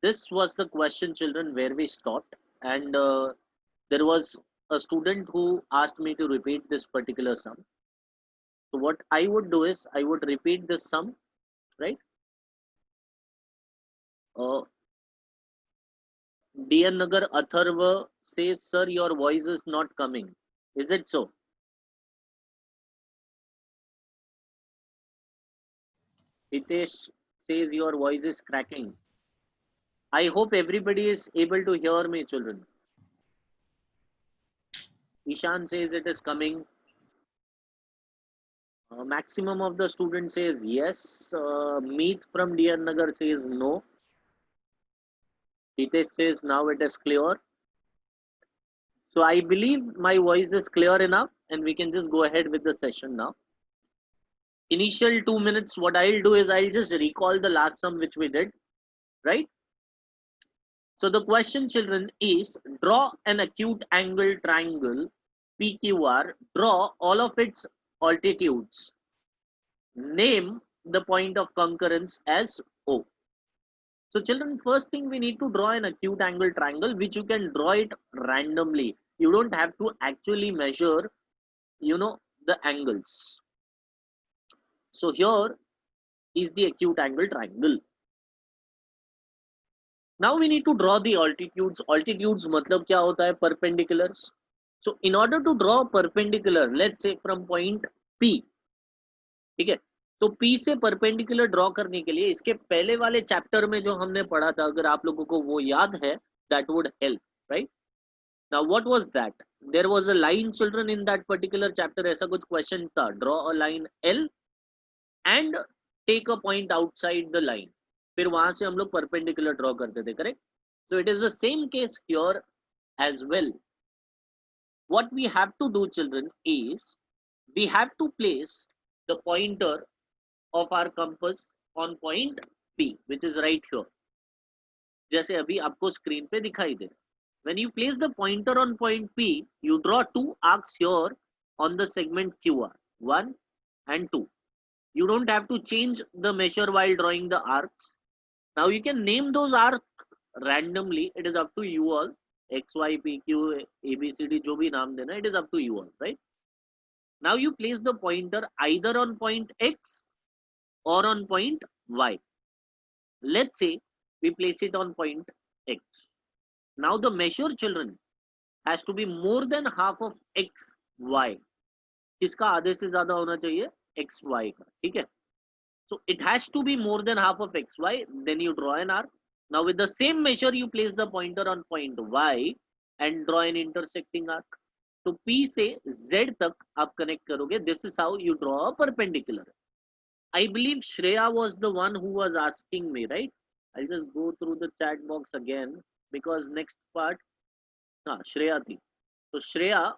this was the question, children, where we stopped, and there was a student who asked me to repeat this particular sum. So what I would do is I would repeat this sum, right? Dear Nagar Atharva says, sir, your voice is not coming. Is it so? Hitesh says your voice is cracking. I hope everybody is able to hear me, children. Ishan says it is coming. Maximum of the students says yes. Meet from Dear Nagar says no. Hitesh says now it is clear. So I believe my voice is clear enough and we can just go ahead with the session now. Initial 2 minutes, what I'll do is I'll just recall the last sum which we did, right? So the question, children, is draw an acute angle triangle PQR, draw all of its altitudes. Name the point of concurrence as O. So children, first thing we need to draw an acute angle triangle, which you can draw it randomly. You don't have to actually measure, the angles. So here is the acute angle triangle. Now we need to draw the altitudes. Altitudes मतलब क्या होता है? Perpendiculars. So in order to draw perpendicular, let's say from point P, ठीक है, तो P से perpendicular draw करने के लिए इसके पहले वाले चैप्टर में जो हमने पढ़ा था, अगर आप लोगों को वो याद है, that would help, right? Now what was that? There was a line, children, in that particular chapter. ऐसा कुछ question था, draw a line L and take a point outside the line. फिर वहां से हम लोग परपेंडिकुलर ड्रॉ करते थे, correct? So it is the same case here as well. What we have to do, children, is we have to place the pointer of our compass on point P, which is right here. जैसे अभी आपको screen पे दिखाई दे. When you place the pointer on point P, you draw two arcs here on the segment QR, 1 and 2. You don't have to change the measure while drawing the arcs. Now you can name those arcs randomly. It is up to you all. X, Y, P, Q, A, B, C, D, जो भी नाम देना, it is up to you all, right? Now you place the pointer either on point X or on point Y. Let's say we place it on point X. Now the measure, children, has to be more than half of X, Y. किसका आधे से ज्यादा होना चाहिए? X, Y का, ठीक है? So it has to be more than half of X, Y. Then you draw an arc. Now with the same measure, you place the pointer on point Y and draw an intersecting arc. तो P से Z तक आप connect करोगे. This is how you draw a perpendicular. I believe Shreya was the one who was asking me, right? I'll just go through the chat box again because next part, Shreya thi. So Shreya,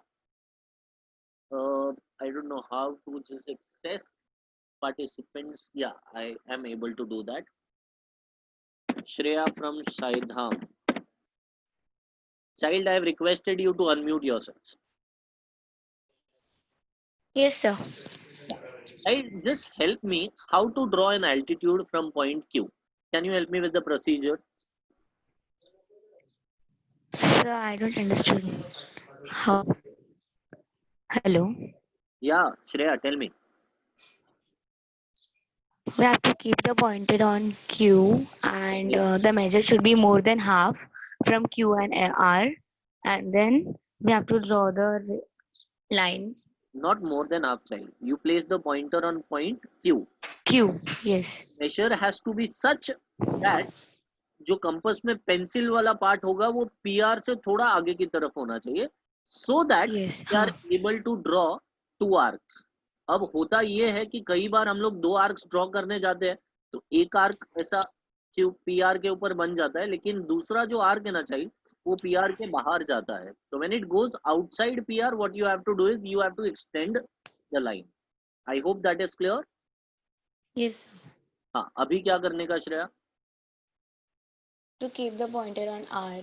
I don't know how to just access participants. Yeah, I am able to do that. Shreya from Shaidham. Child, I have requested you to unmute yourselves. Yes, sir. I just help me how to draw an altitude from point Q. Can you help me with the procedure? Sir, I don't understand. How? Hello. Yeah, Shreya, tell me. We have to keep the pointer on Q, and Yeah. the measure should be more than half from Q and R, and then we have to draw the line. Not more than half, child. You place the pointer on point Q. Q. Yes. Measure has to be such that जो compass में pencil वाला part होगा वो PR से थोड़ा आगे की तरफ होना चाहिए, so that Yes. we are हाँ. able to draw two arcs. अब होता ये है कि कई बार हम लोग दो आर्क्स ड्रॉ करने जाते हैं तो एक आर्क ऐसा PR के ऊपर बन जाता है, लेकिन दूसरा जो आर्क है ना चाहिए वो PR के बाहर जाता है. So when it goes outside PR, what you have to do is you have to extend the line. I hope that is clear. Yes. हाँ, अभी क्या करने का Shreya? To keep the pointer on R.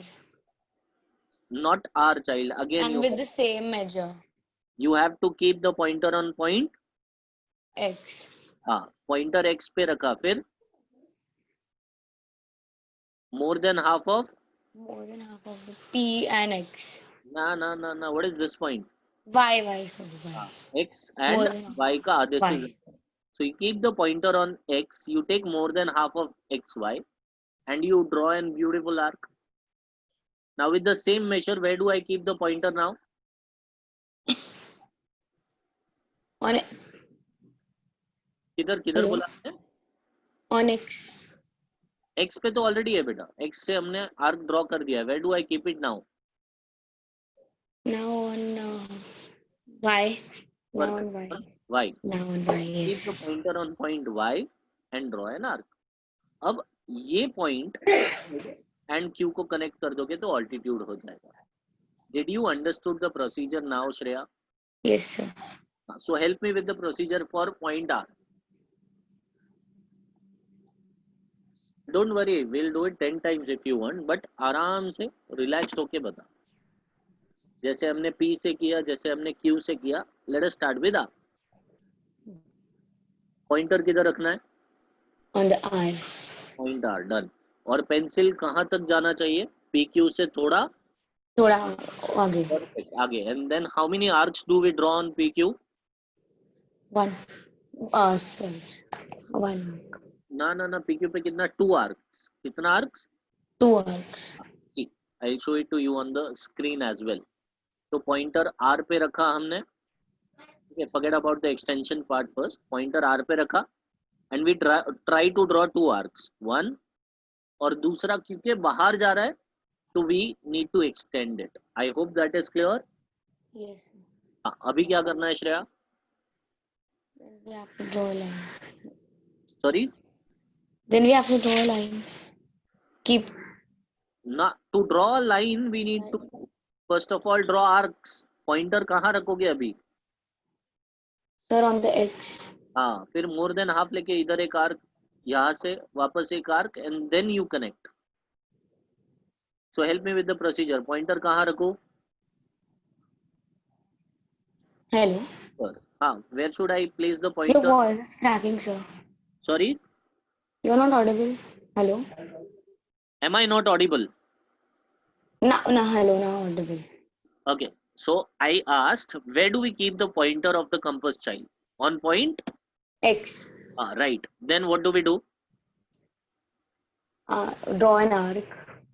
Not R, child. Again, And with the same measure. you have to keep the pointer on point X. हाँ, pointer X पे रखा, फिर More than half of? More than half of the P and X. ना. What is this point? Y, sorry, Y. X and More than half. y का आधे से Y. ज़्यादा. So you keep the pointer on X, you take more than half of XY and you draw a beautiful arc. Now with the same measure, where do I keep the pointer now? On किधर किधर Hello? बोला है? On X. X पे तो already है बेटा. X से हमने आर्क ड्रॉ कर दिया है. Where do I keep it now? Now on Y. Now on Perfect. Y. On Y. Now on Y, Keep yes. the pointer on point Y and draw an arc. अब ये point and Q को connect कर दोगे तो altitude हो जाएगा. Did you understood the procedure now, Shreya? Yes, sir. So help me with the procedure for point R. Don't worry, we'll do it 10 times if you want, but आराम से relaxed होके बता. जैसे हमने P से किया, जैसे हमने Q से किया. Let us start with R. Pointer किधर रखना है? On the R. Point R, done. और पेंसिल कहाँ तक जाना चाहिए? PQ से थोड़ा थोड़ा आगे. perfect आगे. And then how many arcs do we draw on PQ? One. Sorry. One. ना PQ पे कितना? 2 arcs. कितना arcs? 2 arcs. See, I'll show it to you on the screen as well. तो पॉइंटर R पे रखा हमने. Okay, forget about the extension part first. Pointer R पे रखा and we try to draw 2 arcs. One और दूसरा क्योंकि बाहर जा रहा है तो we need to extend it. I hope that is clear. Yes. अभी क्या करना है Shreya? Then we have to draw a line. Sorry? Then we have to draw a line. Keep. To draw a line we need to first of all draw arcs. Pointer कहाँ रखोगे अभी? Sir, on the X. हाँ, फिर more than half लेके इधर एक arc, यहाँ से वापस एक arc and then you connect. So help me with the procedure. Pointer कहाँ रखो? Hello. हाँ, where should I place the Your pointer? voice is cracking, sir. Sorry? You're not audible. Hello. Am I not audible? No, hello, now audible. Okay. So I asked, where do we keep the pointer of the compass child? On point? X. Right. Then what do we do? Draw an arc. It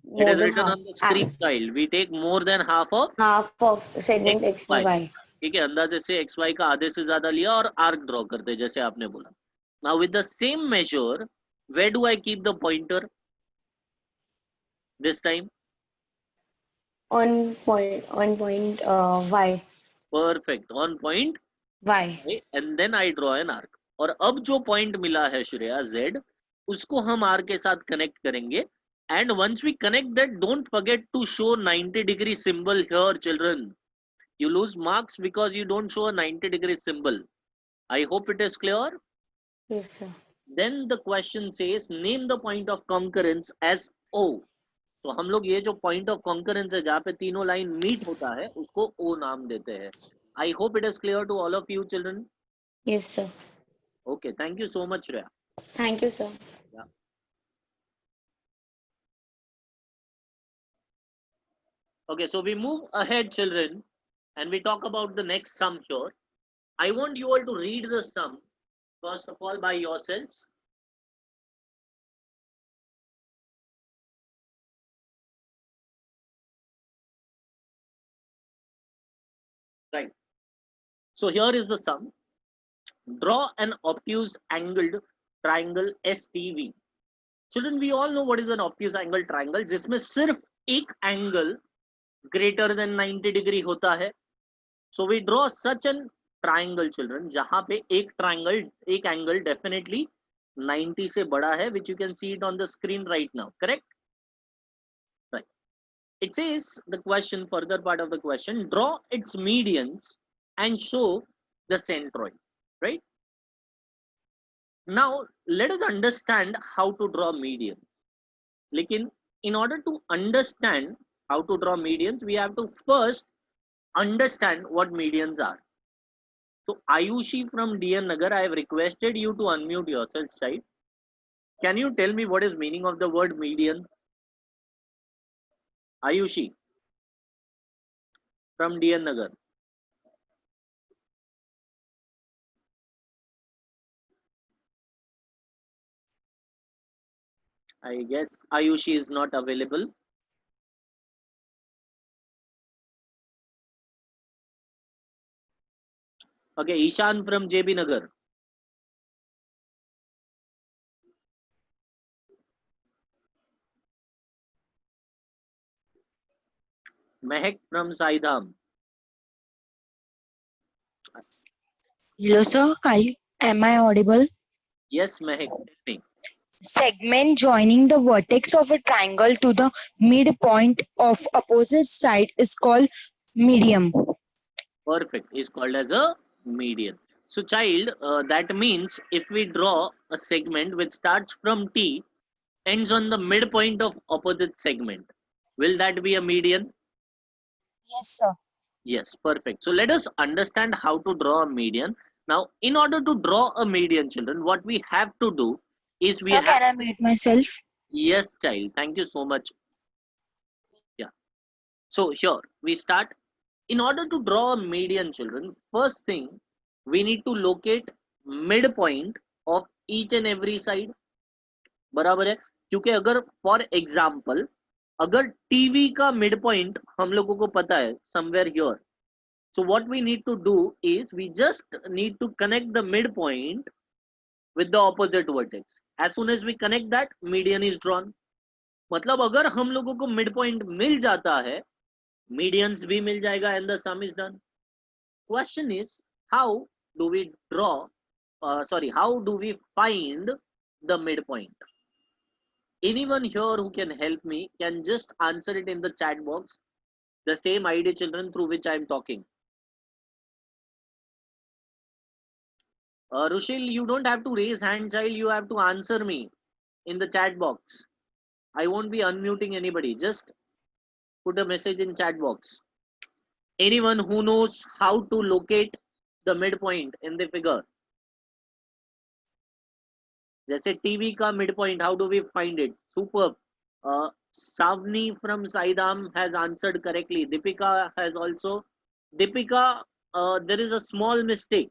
More is than written half. on the screen, child. We take more than half of Half of segment X XY. and Y. ठीक है, अंदाजे से XY का आधे से ज्यादा लिया और आर्क ड्रॉ करते जैसे आपने बोला. Now with the same measure, where do I keep the pointer this time? On point Y. Perfect. On point Y. and then I draw an arc. और अब जो पॉइंट मिला है श्रेया Z, उसको हम R के साथ कनेक्ट करेंगे. And once we connect that, don't forget to show 90-degree symbol here, children. You lose marks because you don't show a 90-degree symbol. I hope it is clear. Yes, sir. Then the question says, name the point of concurrence as O. तो हम लोग ये जो point of concurrence है जहाँ पे तीनों line meet होता है उसको O नाम देते हैं. I hope it is clear to all of you children. Yes, sir. Okay, thank you so much, Shreya. Thank you, sir. Yeah. Okay, so we move ahead, children, and we talk about the next sum here. I want you all to read the sum first of all by yourselves. Right. So here is the sum. Draw an obtuse angled triangle STV. Children, we all know what is an obtuse angled triangle, जिसमें सिर्फ एक angle greater than 90 degree होता है. So we draw such an triangle, children, जहाँ पे एक angle definitely 90 से बड़ा है, which you can see it on the screen right now. Correct? Right. It says the question, further part of the question, draw its medians and show the centroid. Right? Now let us understand how to draw median. Lekin in order to understand how to draw medians, we have to first understand what medians are. So Ayushi from DN Nagar, I have requested you to unmute yourself side. Can you tell me what is meaning of the word median? Ayushi from DN Nagar. I guess Ayushi is not available. Okay, Ishan from JB Nagar. Mehak from Saidham. Hello, sir. Am I audible? Yes, Mehak, tell me. Segment joining the vertex of a triangle to the midpoint of opposite side is called medium. Perfect. Is called as a median. So, child, that means if we draw a segment which starts from T, ends on the midpoint of opposite segment, will that be a median? Yes, sir. Yes, perfect. So, let us understand how to draw a median. Now, in order to draw a median, children, what we have to do is we Sir, have. can I mute myself? Yes, child. Thank you so much. Yeah. So, here we start. In order to draw a median, children, first thing we need to locate midpoint of each and every side. बराबर है, क्योंकि अगर for example अगर TV का mid point हम लोगों को पता है somewhere here, so what we need to do is we just need to connect the midpoint with the opposite vertex. As soon as we connect that, median is drawn. मतलब अगर हम लोगों को मिड पॉइंट मिल जाता है, medians भी मिल जाएगा and the some is done. Question is, how do we draw, how do we find the midpoint? Anyone here who can help me can just answer it in the chat box, the same ID, children, through which I am talking. Rushil, you don't have to raise hand, child, you have to answer me in the chat box. I won't be unmuting anybody, just put a message in chat box. Anyone who knows how to locate the midpoint in the figure, जैसे TV का midpoint, how do we find it? Super. Savni from Saidam has answered correctly. Deepika has also. Deepika, there is a small mistake.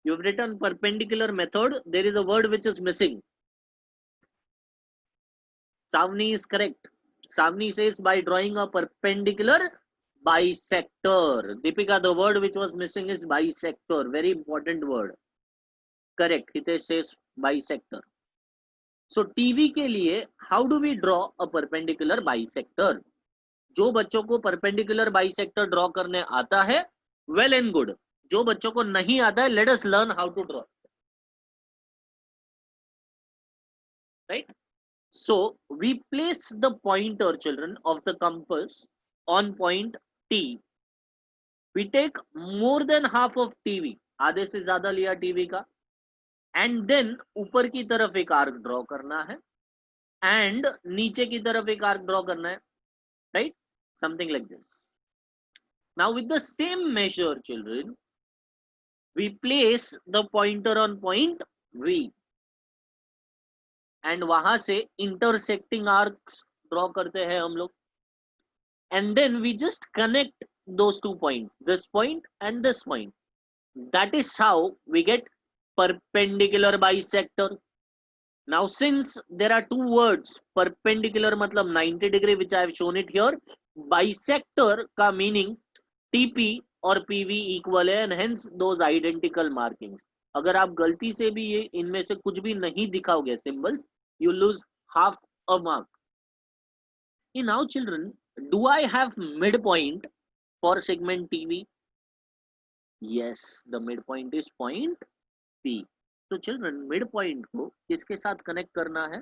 You've written perpendicular method. There is a word which is missing. Savni is correct. Savni says by drawing a perpendicular bisector. Deepika, the word which was missing is bisector. Very important word. Correct. Hitesh says bisector. So TV के लिए how do we draw a perpendicular bisector? जो बच्चों को perpendicular bisector draw करने आता है, well and good. जो बच्चों को नहीं आता है, let us learn how to draw. Right? So we place the pointer, children, of the compass on point T. We take more than half of TV, आधे से ज्यादा लिया टीवी का, एंड देन ऊपर की तरफ एक आर्क ड्रॉ करना है एंड नीचे की तरफ एक आर्क ड्रॉ करना है, right? Something like this. Now with the same measure, children, we place the pointer on point V and वहां से इंटरसेक्टिंग आर्क्स ड्रॉ करते हैं हम लोग, and then we just connect those 2 points, this point and this point. That is how we get perpendicular bisector. Now since there are two words, perpendicular matlab 90 degree, which I have shown it here, bisector ka meaning TP और PV equal है, and hence those identical markings. अगर आप गलती से भी ये इनमें से कुछ भी नहीं दिखाओगे symbols, you lose half a mark. Now children, do I have midpoint for segment TV? Yes, the midpoint is point P. तो चिल्ड्रन, मिड पॉइंट को किसके साथ कनेक्ट करना है?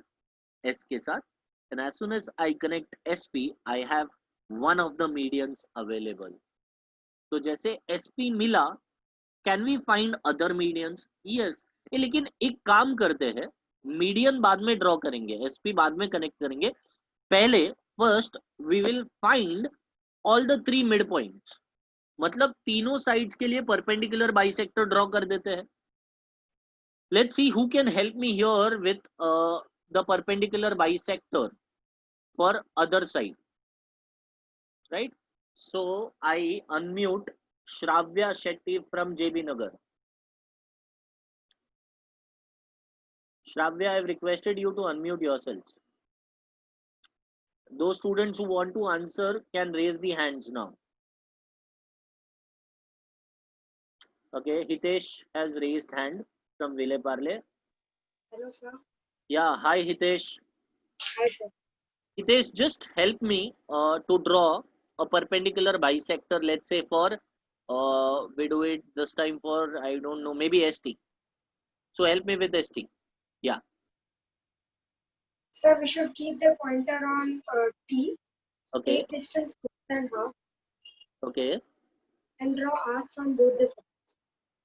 S के साथ. And as soon as I connect SP, I have one of the medians available. तो जैसे SP मिला, can we find other medians? Yes. लेकिन एक काम करते हैं, मीडियन बाद में ड्रॉ करेंगे, SP बाद में कनेक्ट करेंगे. पहले first we will find all the 3 midpoints. मतलब तीनों साइड्स के लिए परपेंडिकुलर बाइसेक्टर ड्रॉ कर देते हैं. Let's see who can help me here with the perpendicular bisector for other side. right? So I unmute Shravya Shetty from JB Nagar. Shravya, I've requested you to unmute yourselves. Those students who want to answer can raise the hands now. Okay, Hitesh has raised hand from Vile Parle. Hello, sir. Yeah, hi Hitesh. Hi, sir. Hitesh, just help me to draw a perpendicular bisector, let's say for, we do it this time for, I don't know, maybe ST. So help me with ST. Yeah, So we should keep the pointer on T, okay, take distance more than half, okay, and draw arcs on both the sides.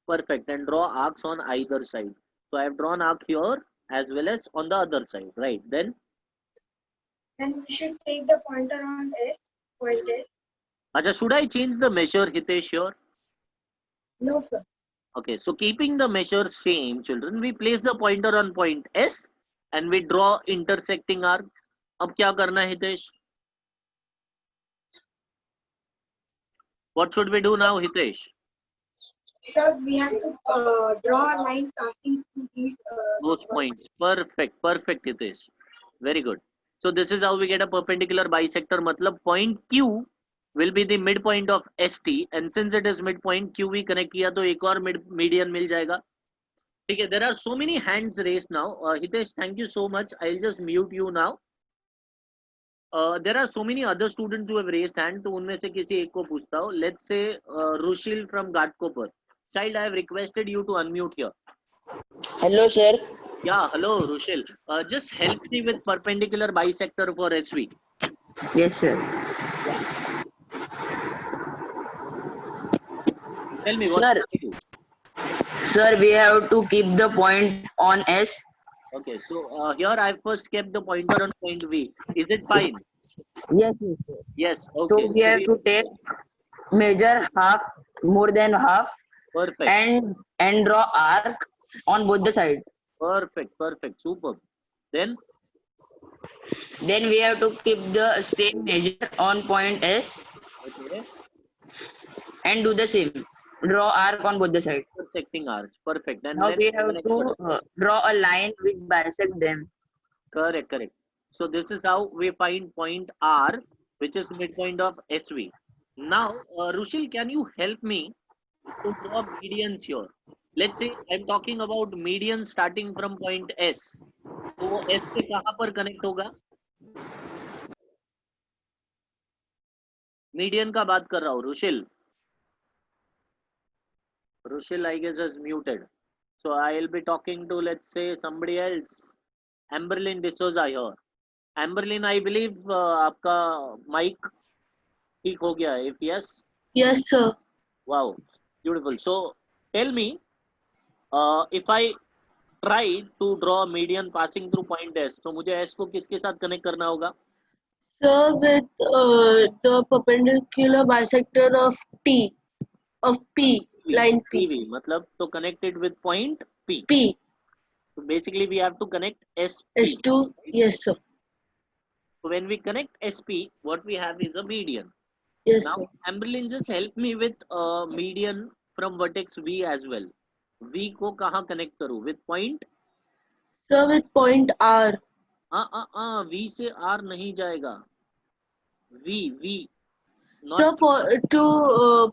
perfect. And draw arcs on either side. So I have drawn arc here as well as on the other side, right? Then, Then we should take the pointer on S, point S. Acha, should I change the measure, Hitesh, here? No, sir. Okay, so keeping the measure same, children, we place the pointer on point S and we draw intersecting arcs. अब क्या करना है Hitesh? What should we do now, Hitesh? Sir, we have to draw a line passing through these Those points. Perfect, perfect, Hitesh. Very good. So this is how we get a perpendicular bisector. मतलब point Q will be the midpoint of ST, and since it is midpoint, Q we connect किया तो एक और median मिल जाएगा. ठीक है. There are so many hands raised now. Hitesh, thank you so much. I'll just mute you now. There are so many other students who have raised hand. तो उनमें से किसी एक को पूछता हूँ. Let's say Rushil from Ghatkopar. Child, I have requested you to unmute here. Hello, sir. Yeah, hello, Rushil. Just help me with perpendicular bisector for HV. Yes, sir. Tell me what Sir. should I do? Sir, we have to keep the point on S. Okay, so here I first kept the pointer on point V. Is it fine? Yes, yes, sir. Yes. So Okay. we have to take measure half, more than half, Perfect. and draw arc on both the side. Perfect. Perfect. Superb. Then Then we have to keep the same measure on point S okay, and do the same. Draw arc on both the side. intersecting arcs. Perfect. And Now then we have next to one. draw a line which bisect them. Correct. Correct. So this is how we find point R, which is midpoint of SV. Now, Rushil, can you help me to draw medians here? Let's say I'm talking about median starting from point S. तो वो S से कहाँ पर connect होगा? Median का बात कर रहा हूँ, Rushil. Rushil, I guess, is muted. So I'll be talking to, let's say, somebody else. Amberlyn D'Souza here. Amberlyn, I believe आपका mic ठीक हो गया है. If yes, Yes, sir. wow, beautiful. So tell me, if I try to draw a median passing through point S, तो मुझे S को किसके साथ connect करना होगा? Sir, with the perpendicular bisector of T, of P, line P. PV, मतलब तो connected with point P. P, So basically we have to connect SP. S2, yes, sir. So when we connect SP, what we have is a median. Yes, Now, sir. Amberlyn, just help me with median from vertex V as well. V को कहाँ connect करूँ? With point? Sir, with point R. V से R नहीं जाएगा. V. Not Sir, to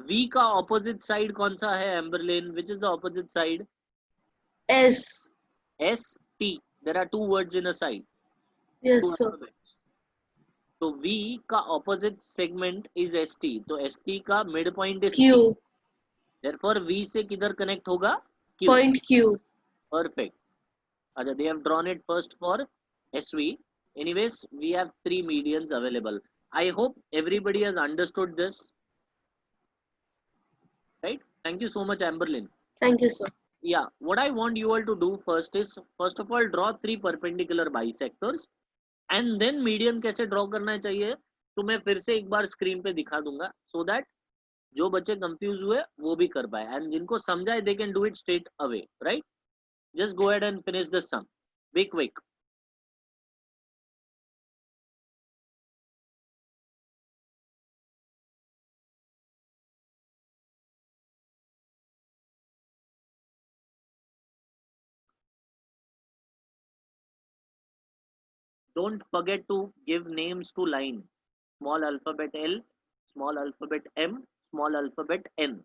V का opposite side कौन सा है, Amberlyn? Which is the opposite side? S. ST. There are two words in a side. Yes, Two sir. alphabets. तो V का opposite segment is ST. तो ST का midpoint is T. Q. Therefore V से किधर connect होगा? Q. Point Q. Perfect. Acha, they have drawn it first for SV. Anyways, we have three medians available. I hope everybody has understood this. Right? Thank you so much, Amberlyn. Thank you, sir. Yeah, what I want you all to do first is, first of all, draw three perpendicular bisectors. And then median कैसे draw करना चाहिए तो मैं फिर से एक बार screen पे दिखा दूंगा, so that जो बच्चे कंफ्यूज हुए वो भी कर पाए, and जिनको समझाए they can do it straight away, right? Just go ahead and finish the sum. Be quick. Don't forget to give names to line. Small alphabet L, small alphabet M, small alphabet N.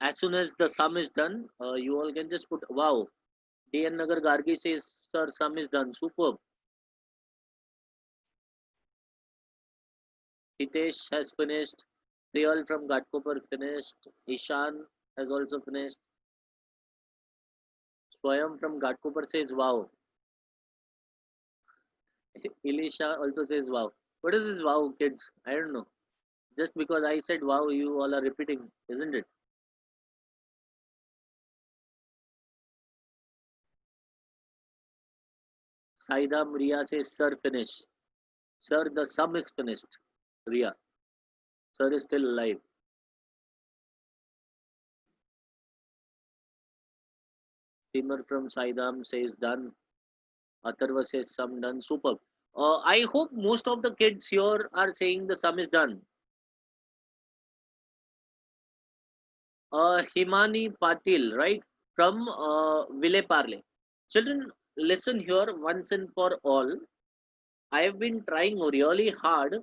As soon as the sum is done, you all can just put wow. DN Nagar Gargi says, sir, sum is done. Superb. Hitesh has finished. Priyal from Ghatkopar finished. Ishan has also finished. Swayam from Ghatkopar says wow. Elisha also says wow. What is this wow, kids? I don't know. Just because I said wow, you all are repeating, isn't it? Saidam Ria says, sir, finish. Sir, the sum is finished. Ria. Sir is still alive. Simar from Saidam says done. Atharva says sum done. Superb. I hope most of the kids here are saying the sum is done. Himani Patil, right? From Ville Parle. Children, listen here once and for all. I have been trying really hard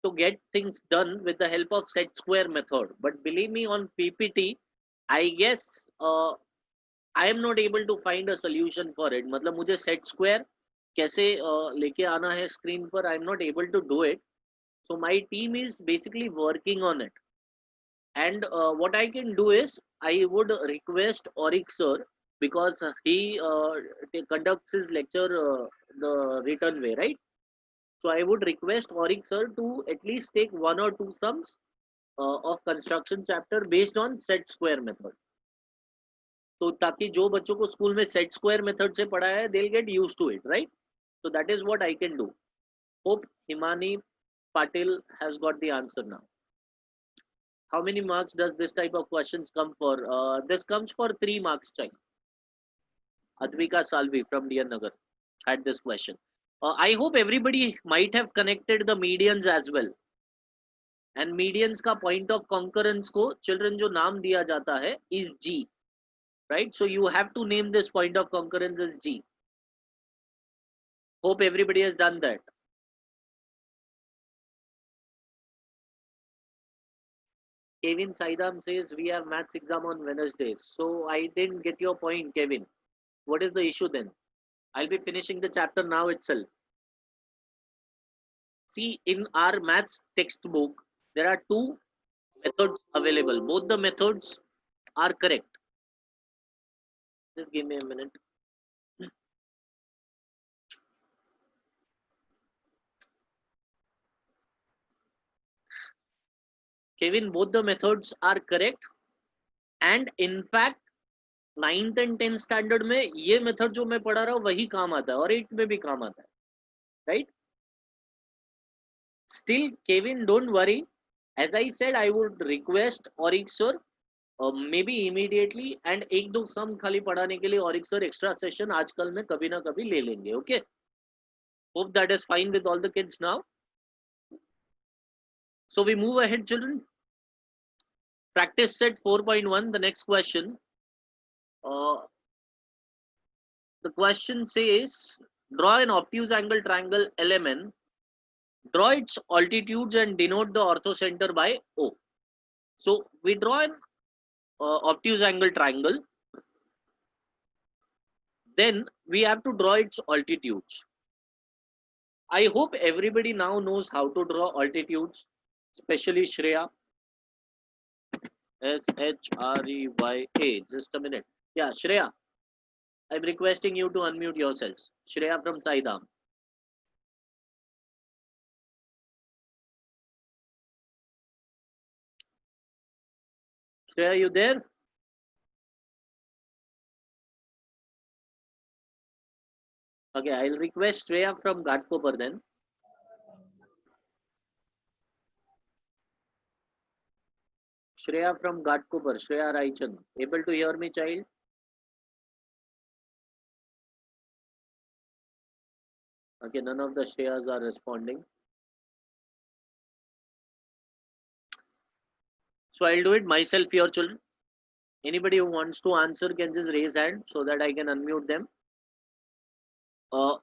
to get things done with the help of set square method. But believe me, on PPT, I guess I am not able to find a solution for it. मतलब मुझे set square कैसे लेके आना है screen पर, I am not able to do it. So my team is basically working on it. And what I can do is I would request Aurik sir, because he conducts his lecture the written way, right? So I would request Aurik sir to at least take one or two sums of construction chapter based on set square method. तो ताकि जो बच्चों को school में set square method से पढ़ा है, they'll get used to it, right? So that is what I can do. Hope Himani Patil has got the answer now. How many marks does this type of questions come for? This comes for 3 marks, child. Advika Salvi from DN Nagar had this question. I hope everybody might have connected the medians as well. And medians का point of concurrence को children जो नाम दिया जाता है is G, right? So you have to name this point of concurrence as G. Hope everybody has done that. Kevin Saidam says we have maths exam on Wednesday. So I didn't get your point, Kevin. What is the issue then? I'll be finishing the chapter now itself. See, in our maths textbook, there are 2 methods available. Both the methods are correct. Just give me a minute. Kevin, both the methods are correct. And in fact, 9th and 10th standard में ये method जो मैं पढ़ा रहा हूँ वही काम आता है, और 8th में भी काम आता है, right? Still, Kevin, don't worry. As I said, I would request Aurik sir maybe immediately, and एक दो सम खाली पढ़ाने के लिए Aurik sir extra session आजकल में कभी ना कभी ले लेंगे. Okay? Hope that is fine with all the kids now. So we move ahead, children. Practice set 4.1. The next question. The question says, draw an obtuse angle triangle LMN. Draw its altitudes and denote the orthocenter by O. So we draw an obtuse angle triangle. Then we have to draw its altitudes. I hope everybody now knows how to draw altitudes, especially Shreya. SHREYA. Just a minute. Yeah, Shreya. I'm requesting you to unmute yourselves. Shreya from Saidam. Shreya, you there? Okay, I'll request Shreya from Ghatkopar then. Shreya from Ghatkopar, Shreya Raichand. Able to hear me, child? Okay, none of the Shreyas are responding. So I'll do it myself here, children. Anybody who wants to answer can just raise hand so that I can unmute them.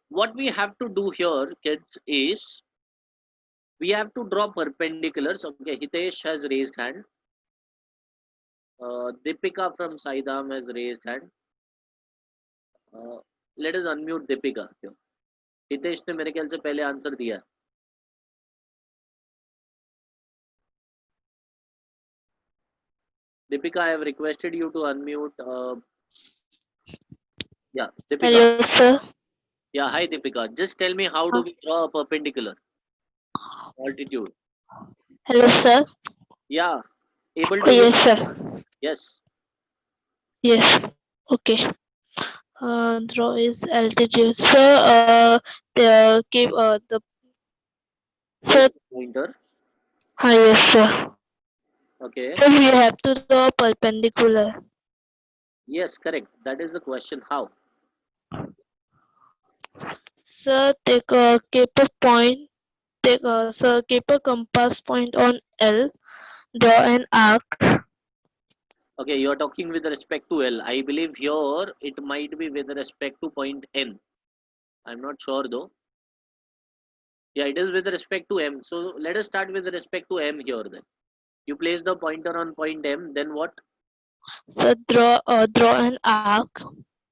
What we have to do here, kids, is we have to draw perpendiculars. Okay, Hitesh has raised hand. Deepika from Saidam has raised hand. Let us unmute Deepika. Hitesh ने मेरे ख्याल से पहले answer दिया. Deepika, I have requested you to unmute. Yeah, Deepika. Hello, sir. Yeah, hi Deepika. Just tell me, how do we draw a perpendicular? Altitude. Hello, sir. Yeah, able to Yes, sir. Yes. Yes. Okay. Draw is altitude. Sir, keep the sir. Pointer. Hi, yes, sir. Okay. So we have to draw perpendicular. Yes, correct. That is the question. How? Sir, keep a point. Sir, keep a compass point on L. Draw an arc. Okay, you are talking with respect to L. I believe here it might be with respect to point N. I'm not sure though. Yeah, it is with respect to M. So let us start with respect to M here then. You place the pointer on point M, then what? So draw an arc.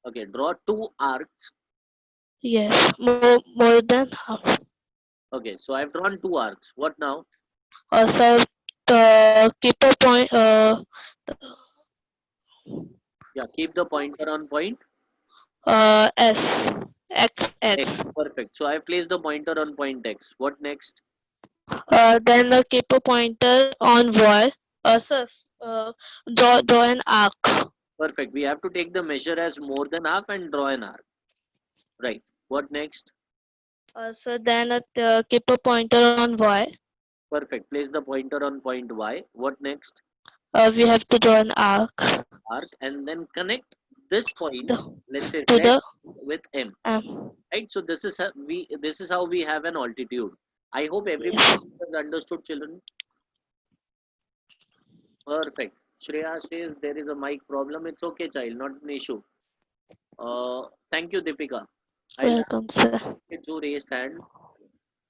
Okay, draw two arcs. Yes, more than half. Okay, so I've drawn two arcs. What now? Sir, keep a point. Yeah, keep the pointer on point S X X. X. Perfect. So I placed the pointer on point X. What next? Then keep a pointer on Y. Sir, draw an arc. Perfect. We have to take the measure as more than half and draw an arc. Right. What next? So then keep a pointer on Y. Perfect. Place the pointer on point Y. What next? We have to draw an arc Arc, and then connect this point, let's say to Z, the with M. M. Right. So this is how we have an altitude. I hope everybody Yes. has understood, children. Perfect. Shreya says there is a mic problem. It's okay, child. Not an issue. Thank you, Deepika. I'll Welcome, sir. जो raised hand.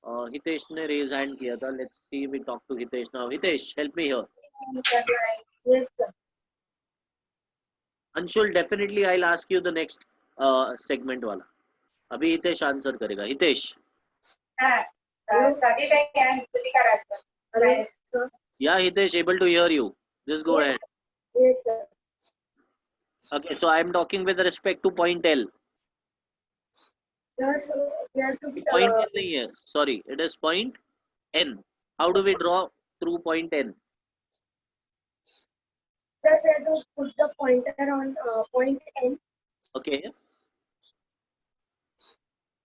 Hitesh ने raise hand किया था. Let's see. We talk to Hitesh now. Hitesh, help me here. Yes, sir. Anshul, definitely I'll ask you the next segment वाला. अभी Hitesh answer करेगा. Hitesh. Yeah, Hitesh, able to hear you. Just go ahead. Yes, sir. Okay, so I'm talking with respect to point L. Sir, so we have to Point L नहीं है. Sorry, it is point N. How do we draw through point N? sir, we have to put the pointer on point N Okay.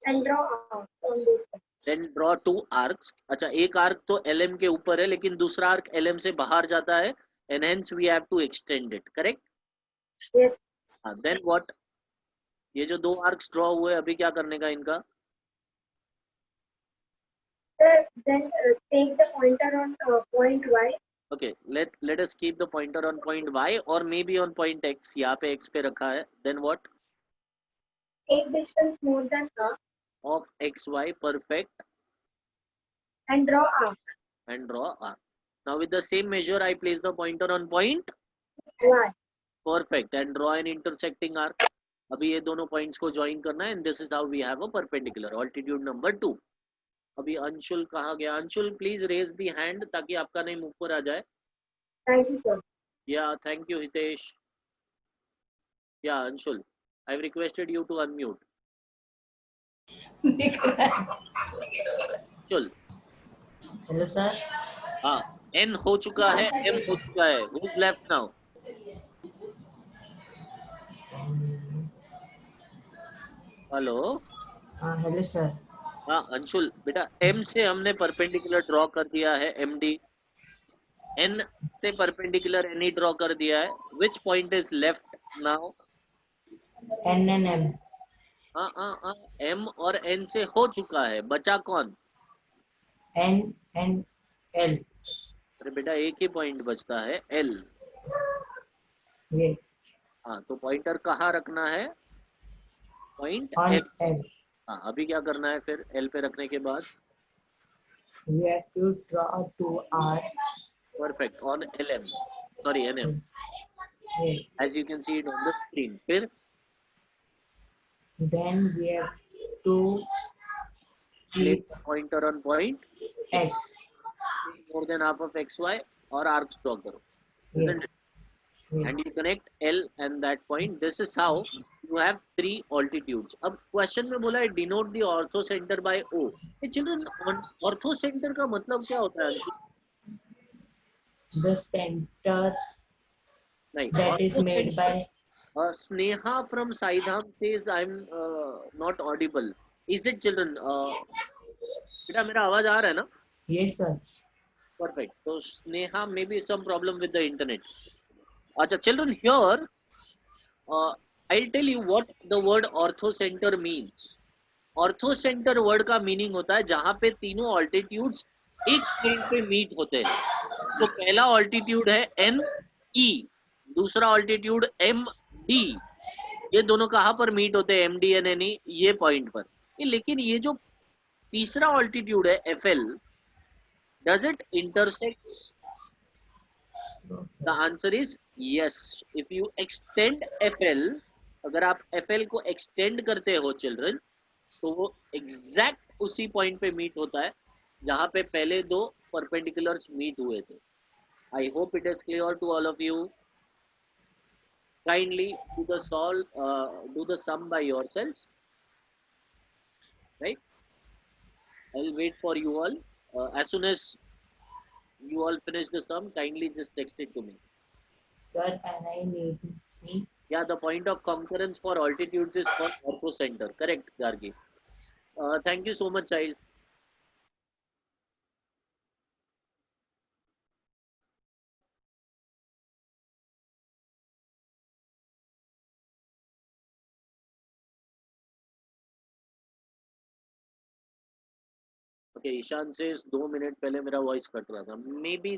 and draw on this. Then draw two arcs. अच्छा, एक arc तो LM के ऊपर है, लेकिन दूसरा arc LM से बाहर जाता है, and hence we have to extend it. Correct? Yes. Then what? ये जो दो arcs draw हुए, अभी क्या करने का इनका? Sir, then take the pointer on point Y. Okay, let us keep the pointer on point Y or maybe on point X. यहाँ पे X पे रखा है. Then what? Take distance more than half Of XY. Perfect. and draw arc. And draw arc. Now with the same measure, I place the pointer on point Y. Perfect. And draw an intersecting arc. अभी ये दोनों points को join करना है, and this is how we have a perpendicular. Altitude number 2. अभी अंशुल कहाँ गया? Anshul, please raise the hand ताकि आपका नाम ऊपर आ जाए. Thank you, sir. Yeah, thank you, Hitesh. Yeah, Anshul, I've requested you to unmute. Anshul. Hello, sir. हाँ, N हो चुका है, M हो चुका है. Who's left now? Hello. Hello sir. हाँ अंशुल बेटा, M से हमने परपेंडिकुलर ड्रॉ कर दिया है MD, N से परपेंडिकुलर NE ड्रॉ कर दिया है. Which point is left now? NNM। हाँ, M और N से हो चुका है, बचा कौन? NNL। अरे बेटा एक ही पॉइंट बचता है, L. यस। हाँ तो पॉइंटर कहाँ रखना है? Point on F. L। हाँ अभी क्या करना है फिर L पे रखने के बाद? We have to draw 2 arcs. Perfect, on LM, sorry NM, yes. as you can see it on the screen. फिर then we have to place keep the pointer on point X। more than half of XY और arcs draw करो, isn't it? And you connect L and that point. This is how you have 3 altitudes. अब question में बोला है denote the ortho center by O. Children ortho center का मतलब क्या होता है अंकित? द सेंटर नहीं, that is ortho made center. by Sneha from Saidham says I'm not audible. Is it children? बेटा मेरा आवाज आ रहा है ना? yes sir। Perfect. So Sneha, maybe some problem with the internet. अच्छा children, here I'll tell you what the word ortho center means. Ortho centre word का meaning होता है जहां पे तीनों ऑल्टीट्यूड्स एक पॉइंट पे मीट होते हैं. तो पहला ऑल्टीट्यूड है एन ई, दूसरा ऑल्टीट्यूड एम डी. ये दोनों कहां पर मीट होते हैं? M D N N E, ये पॉइंट पर. लेकिन ये जो तीसरा ऑल्टीट्यूड है F L, does it intersect? The answer is yes. If you extend F L, अगर आप एफ एल को एक्सटेंड करते हो चिल्ड्रन, तो वो एग्जैक्ट उसी पॉइंट पे मीट होता है जहां पे पहले दो परपेंडिकुलर्स मीट हुए थे. I hope it is clear to all of you. Kindly do the sum by yourselves, right? I'll wait for you all. As soon as you all finish the sum, kindly just text it to me. sir and I need me. Yeah, the point of concurrence for altitudes is for ortho center. Correct, Gargi. Thank you so much, child. Okay, Ishan से 2 minute पहले मेरा voice cut रहा था. Maybe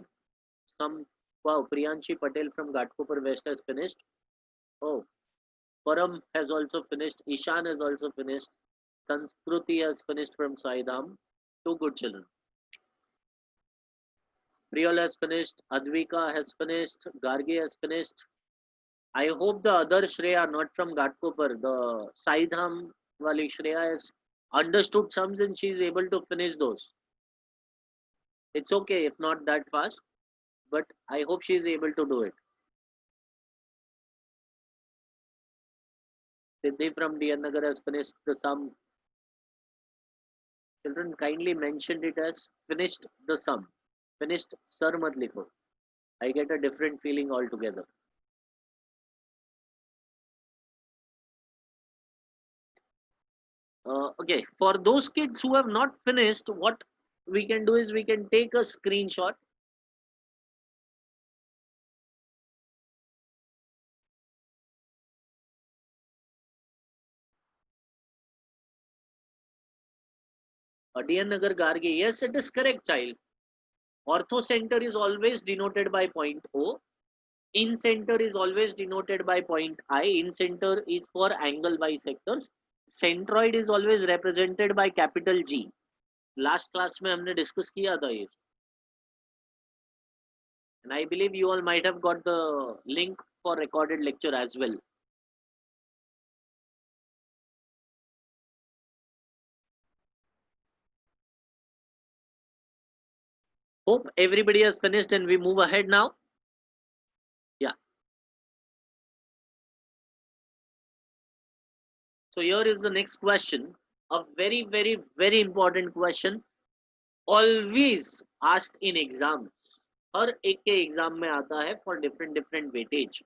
some. Wow, Priyanshi Patel from Ghatkopar West has finished. Oh, Param has also finished. Ishan has also finished. Sanskruti has finished from Saidham. 2 good children. Priyal has finished. Advika has finished. Gargi has finished. I hope the other Shreya, not from Ghatkopar, the Saidham wali Shreya has understood sums and she is able to finish those. It's okay if not that fast, but I hope she is able to do it. Siddhi from DN Nagar has finished the sum. Children, kindly mentioned it as finished the sum. Finished sir mat likho. I get a different feeling altogether. Okay, for those kids who have not finished, what we can do is we can take a screenshot. DN Nagar Gargi, yes, it is correct, child. Ortho center is always denoted by point O. In center is always denoted by point I. In center is for angle bisectors. Centroid is always represented by capital G. Last class में हमने discuss किया था ये. And I believe you all might have got the link for recorded lecture as well. Hope everybody has finished and we move ahead now. Yeah. So here is the next question. A very, very, very important question. Always asked in exams. हर एक के exam में आता है for different weightage.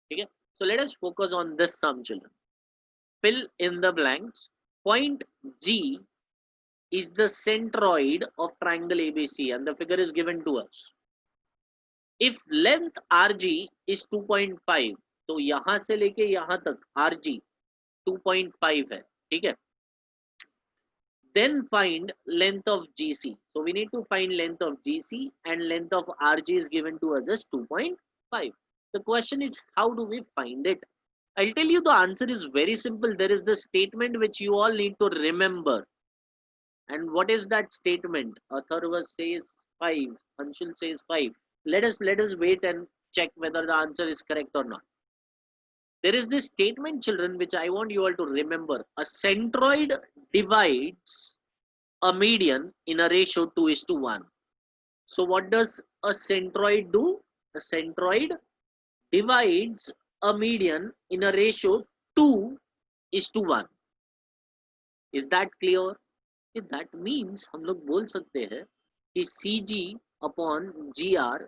ठीक है? So let us focus on this sum, children. Fill in the blanks. point G is the centroid of triangle ABC and the figure is given to us. If length RG is 2.5, तो यहां से लेके यहां तक RG 2.5 है, ठीक है. Then find length of GC. So we need to find length of GC and length of RG is given to us as 2.5. The question is, how do we find it? I'll tell you the answer is very simple. There is the statement which you all need to remember. And what is that statement? Atharva says 5. Anshul says 5. Let us wait and check whether the answer is correct or not. There is this statement, children, which I want you all to remember. A centroid divides a median in a ratio 2:1. So what does a centroid do? A centroid divides a median in a ratio 2:1. Is that clear? That means हम लोग बोल सकते हैं कि CG upon GR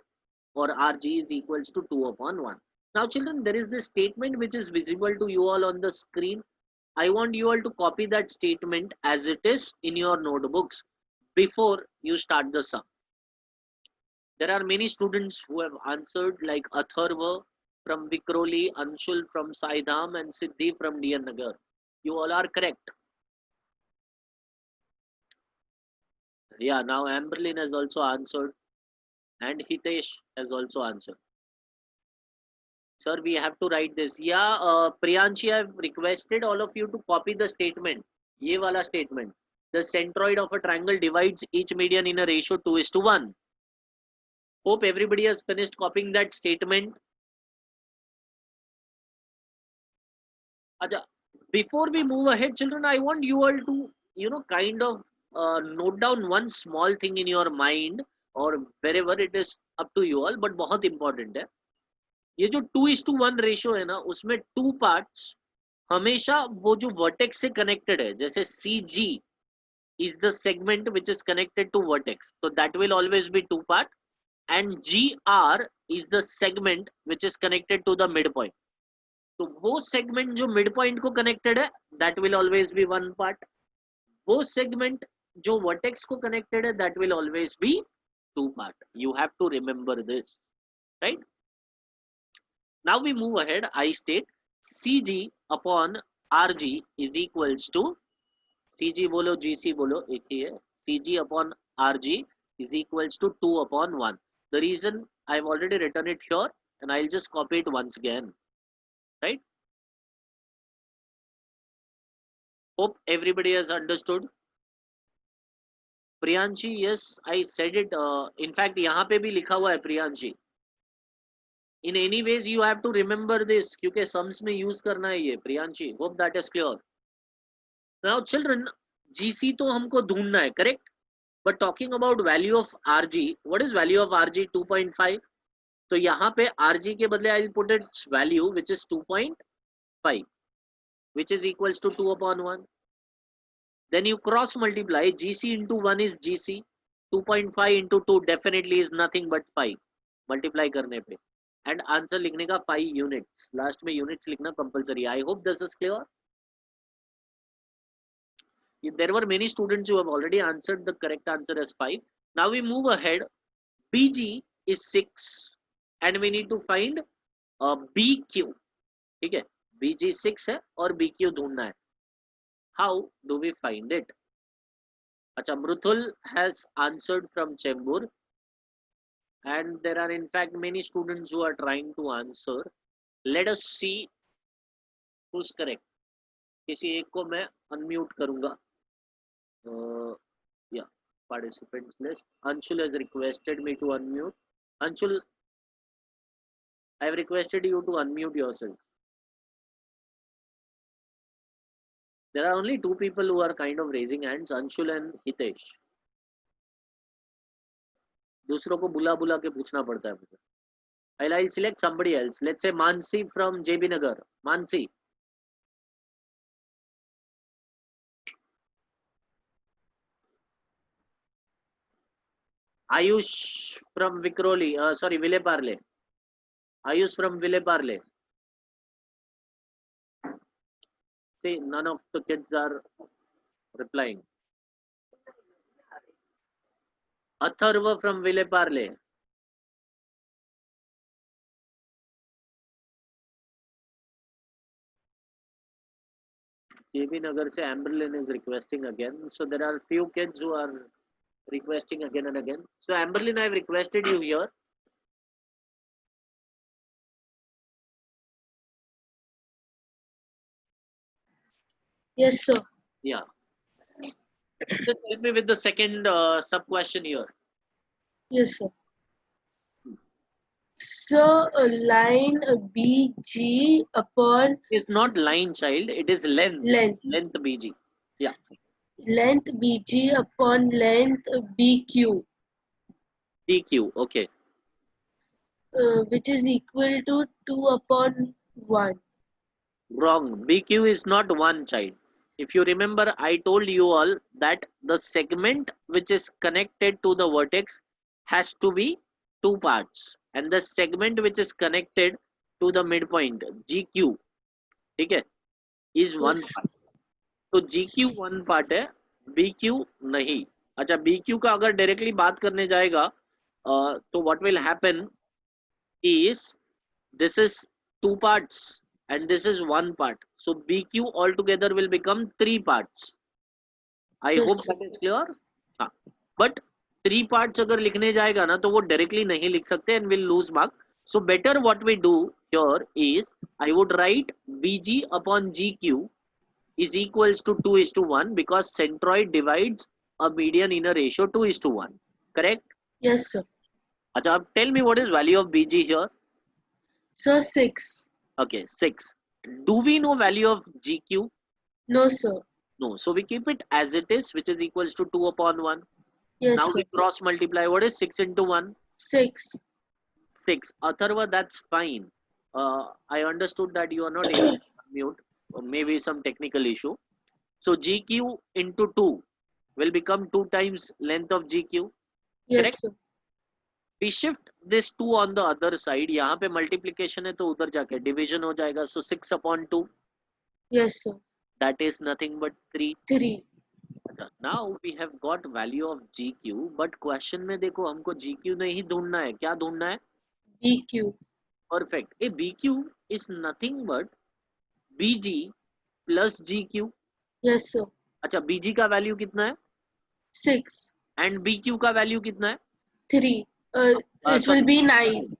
or RG is equals to 2/1. Now children, there is this statement which is visible to you all on the screen. I want you all to copy that statement as it is in your notebooks before you start the sum. There are many students who have answered, like Atharva from Vikroli, Anshul from Saidham and Siddhi from DN Nagar. You all are correct. Yeah, now Amberlin has also answered and Hitesh has also answered. Sir, we have to write this. Yeah, Priyanshi, I have requested all of you to copy the statement. Ye wala statement. The centroid of a triangle divides each median in a ratio 2:1. Hope everybody has finished copying that statement. Acha, before we move ahead, children, I want you all to, kind of note down one small thing in your mind or wherever it is, up to you all, but बहुत important है. ये जो 2:1 ratio है ना, उसमें 2 parts हमेशा वो जो वर्टेक्स से कनेक्टेड है, जैसे CG is the segment which is connected to vertex, so that will always be 2 part, and GR is the segment which is connected to the midpoint. तो वो segment जो midpoint को connected है, that will always be 1 part. वो segment जो vertex को connected है, that will always be 2 part. You have to remember this, right? Now we move ahead. I state CG upon RG is equals to, CG बोलो GC बोलो एक ही है, CG upon RG is equals to 2/1. The reason I've already written it here and I'll just copy it once again, right? Hope everybody has understood. Priyanshi, yes, I said it. In fact, यहाँ पे भी लिखा हुआ है Priyanshi. In any ways, you have to remember this क्योंकि sums में use करना है ये Priyanshi. Hope that is clear. Now, children, GC तो हमको ढूंढना है, correct? But talking about value of RG, what is value of RG? 2.5. तो यहाँ पे RG के बदले I'll put its value which is 2.5, which is equals to 2/1. Then you cross multiply. GC into 1 is GC. 2.5 into 2 definitely is nothing but 5. Multiply करने पे. And answer लिखने का 5 units. Last में units लिखना compulsory. I hope this is clear. There were many students who have already answered the correct answer as 5. Now we move ahead. BG is 6 and we need to find BQ. ठीक है? BG 6 है और BQ ढूंढना है. How do we find it? Acha, Mruthul has answered from Chembur. And there are in fact many students who are trying to answer. Let us see who's correct. किसी एक को मैं unmute करूँगा. Yeah, participants list. Anshul has requested me to unmute. Anshul, I have requested you to unmute yourself. There are only 2 people who are kind of raising hands, Anshul and Hitesh. दूसरों को बुला बुला के पूछना पड़ता है मुझे. I'll select somebody else. Let's say Mansi from JB Nagar. Mansi. Ayush from Vikroli. Sorry, Ville Parle. Ayush from Ville Parle. See, none of the kids are replying? Atharva from Vileparle. JB Nagar se Amberlin is requesting again. So there are few kids who are requesting again and again. So Amberlin, I have requested you here. Yes, sir. Yeah. Just help me with the second sub question here. Yes, sir. So, line BG upon It's not line, child. It is length. length. Length BG. Yeah. Length BG upon length BQ, DQ. Okay. which is equal to 2 upon 1. Wrong. BQ is not one, child. If you remember, I told you all that the segment which is connected to the vertex has to be two parts, and the segment which is connected to the midpoint GQ, okay, is one Yes. part. तो GQ one part है, BQ नहीं. अच्छा, BQ का अगर directly बात करने जाएगा तो what will happen is this is two parts and this is one part. So BQ altogether will become three parts. I Yes, hope sir. that is clear. हाँ, but three parts अगर लिखने जाएगा ना तो वो directly नहीं लिख सकते and will lose mark. So better what we do here is I would write BG upon GQ is equals to 2:1 because centroid divides a median in a ratio 2:1. Correct? Yes, sir. अच्छा, अब tell me what is value of BG here? Sir, 6. Okay, 6. Do we know value of GQ? No, sir. No. So we keep it as it is, which is equals to 2 upon 1. Yes, Now sir. we cross multiply. What is 6 into 1? 6. 6. Atharva, that's fine. I understood that you are not able to unmute. Or maybe some technical issue. So GQ into 2 will become 2 times length of GQ. Yes, Correct? sir. We shift this 2 on the other side. यहाँ पे multiplication है तो उधर जाके division हो जाएगा. So 6 upon 2. Yes, sir. That is nothing but 3. 3. Now we have got value of GQ, but question में देखो हमको GQ नहीं ढूंढना है. क्या ढूंढना है? BQ. Perfect. A BQ is nothing but BG plus GQ. Yes, sir. अच्छा, BG का वैल्यू कितना है 6. एंड BQ का वैल्यू कितना है? 3. It will be 9.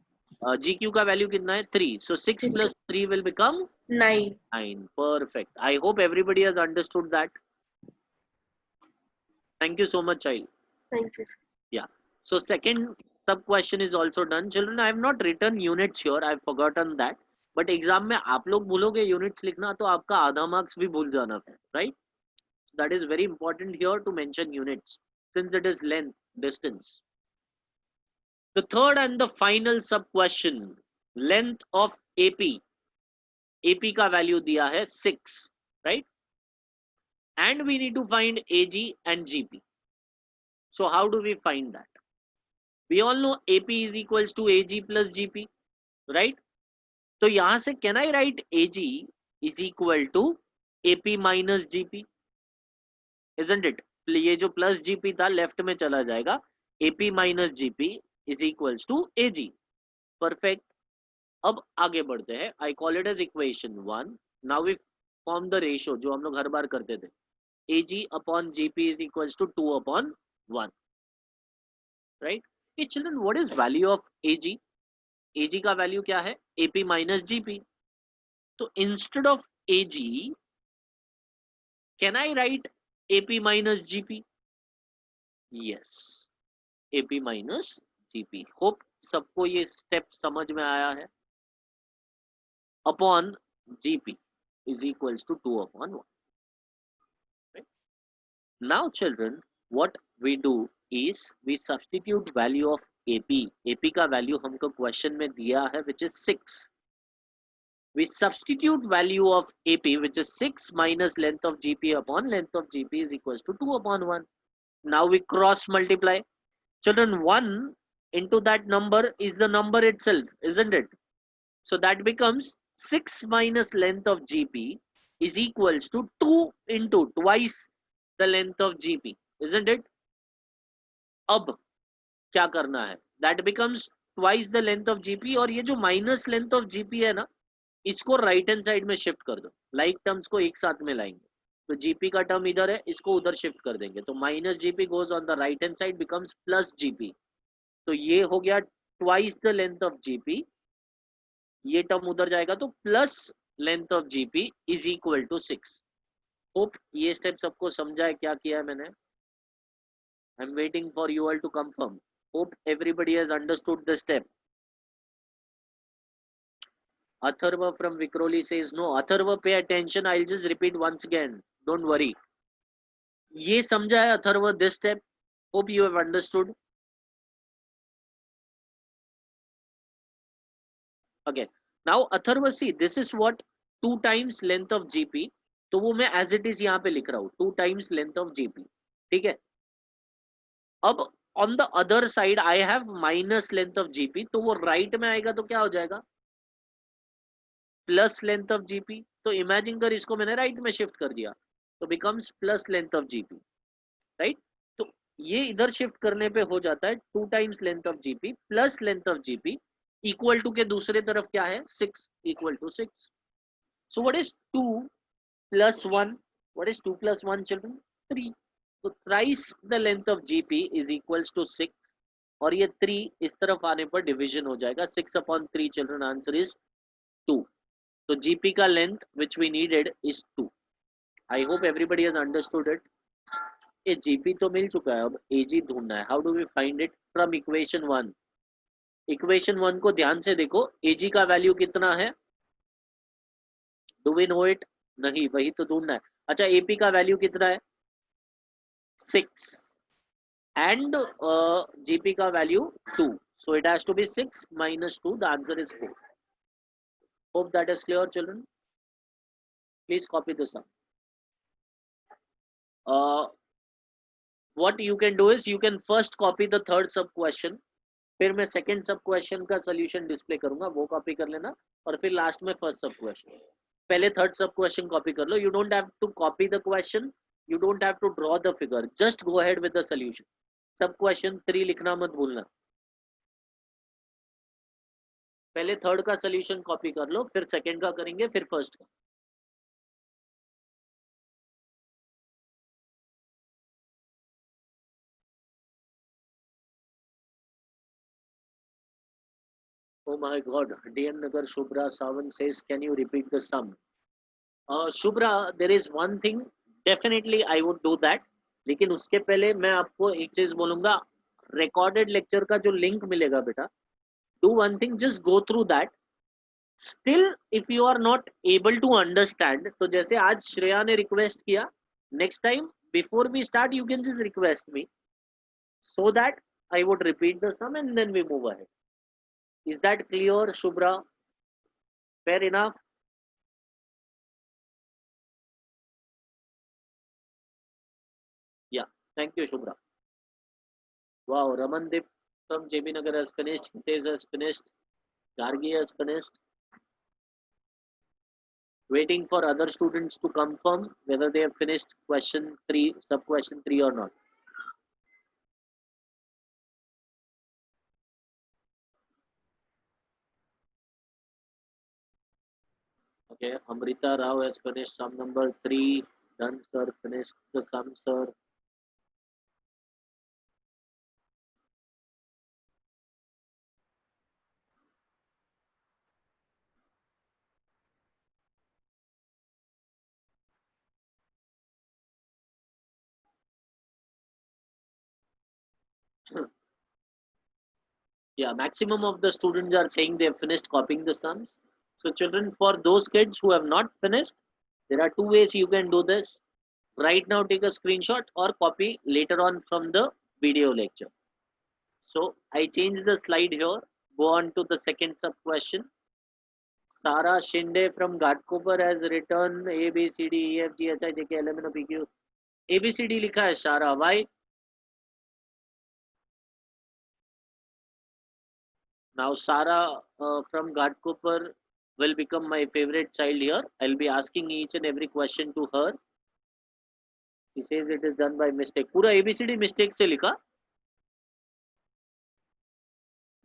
GQ का वैल्यू कितना है? 3. So 6 plus 3 will become 9. 9. Perfect. I hope everybody has understood that. Thank you so much, child. Thank you, sir. Yeah. So second sub question is also done. Children, I have not written units here. I have forgotten that. But exam में आप लोग भूलोगे units लिखना तो आपका आधा marks भी भूल जाना है, right? That is very important here to mention units since it is length, distance. The third and the final sub question, length of AP. AP का value दिया है 6, right? And we need to find AG and GP. So how do we find that? We all know AP is equals to AG plus GP, right? So यहाँ से can I write AG is equal to AP minus GP? Isn't it? ये जो plus GP था left में चला जाएगा. AP minus GP is equals to AG. Perfect. अब आगे बढ़ते हैं. I call it as equation 1. Now we form the ratio जो हम लोग हर बार करते थे. AG upon GP is equals to 2 upon 1. Right? Hey children, what is value of AG? AG का value क्या है? AP minus GP. So instead of AG, can I write AP minus GP? Yes. AP minus GP. Hope सबको ये step समझ में आया है. Upon GP is equals to 2 upon 1. Right? Now children, what we do is we substitute value of AP. AP का value हमको question में दिया है which is 6. We substitute value of AP which is 6 minus length of GP upon length of GP is equals to 2 upon 1. Now we cross multiply. Children, 1 into that number is the number itself, isn't it? So that becomes 6 minus length of GP is equals to 2 into twice the length of GP, isn't it? अब क्या करना है? That becomes twice the length of GP, और ये जो minus length of GP है ना, इसको राइट हैंड साइड में शिफ्ट कर दो. लाइक टर्म्स को एक साथ में लाएंगे, तो GP का टर्म इधर है, इसको उधर शिफ्ट कर देंगे, तो minus GP goes on the right hand side, becomes plus GP. तो ये हो गया twice the length of GP. ये टर्म उधर जाएगा तो plus length of GP is equal to 6. Hope ये स्टेप सबको समझा है क्या किया है मैंने. I am waiting for you all to confirm. Hope everybody has understood the step. Atharva from Vikroli says no. Atharva, pay attention. I'll just repeat once again. Don't worry. ये समझा है Atharva this step? Hope you have understood. Okay. Now Atharva, see, this is what 2 times length of GP. तो वो मैं as it is यहाँ पे लिख रहा हूँ 2 times length of GP. ठीक है. अब on the other side I have minus length of GP. तो वो right में आएगा तो क्या हो जाएगा? Plus length of GP. तो इमेजिन कर इसको मैंने राइट में शिफ्ट कर दिया, तो becomes plus length of GP, right. तो ये इधर शिफ्ट करने पे हो जाता है 2 times length of GP plus length of GP equal to के दूसरे तरफ क्या है 6 equal to 6. So what is 2 plus 1? What is 2 plus 1 children? 3. तो thrice the length of GP is equals to 6, और ये 3 इस तरफ आने पर डिवीजन हो जाएगा. 6/3 children, answer is 2. So GP का length which we needed is 2. I hope everybody has understood it. ये GP तो मिल चुका है, अब AG ढूंढना है. How do we find it? From equation 1. Equation 1 को ध्यान से देखो. AG का वैल्यू कितना है? Do we know it? नहीं, वही तो ढूंढना है. अच्छा, AP का वैल्यू कितना है? 6. And GP का value 2. So it has to be 6 minus 2. The answer is 4. Hope that is clear, children. Please copy the sum. What you can do is you can first copy the third sub question. फिर मैं second sub question का solution display करूंगा, वो copy कर लेना, और फिर last में first sub question. पहले third sub question copy कर लो. You don't have to copy the question. You don't have to draw the figure. Just go ahead with the solution. Sub question 3 लिखना मत भूलना. पहले थर्ड का solution copy कर लो, फिर second का करेंगे, फिर फर्स्ट का. Oh my God, DM Nagar Shubhra Sawan says, can you repeat the sum? Shubhra, there is one thing, definitely I would do that. लेकिन उसके पहले मैं आपको एक चीज बोलूंगा, रिकॉर्डेड लेक्चर का जो लिंक मिलेगा बेटा, do one thing, just go through that. Still if you are not able to understand, तो जैसे आज श्रेया ने रिक्वेस्ट किया, next time before we start you can just request me so that I would repeat the sum and then we move ahead. Is that clear, Shubhra? Fair enough. Yeah, thank you, Shubhra. Wow, Ramandeep from JB Nagar has finished, Hitesh has finished, Gargi has finished. Waiting for other students to confirm whether they have finished question 3, sub question 3 or not. Okay, Amrita Rao has finished sum number 3. Done, sir. Finished the sum, sir. Yeah, maximum of the students are saying they have finished copying the sums. So children, for those kids who have not finished, there are 2 ways you can do this. Right now take a screenshot or copy later on from the video lecture. So I changed the slide here. Go on to the second sub question. Sara Shinde from Ghatkopar has written A, B, C, D, E, F, G, H, I, J, K, L, M, N, O, P, Q. A, B, C, D लिखा है Sara. Why? Now Sara from Ghatkopar will become my favorite child here. I'll be asking each and every question to her. He says it is done by mistake. पूरा ABCD mistake से लिखा.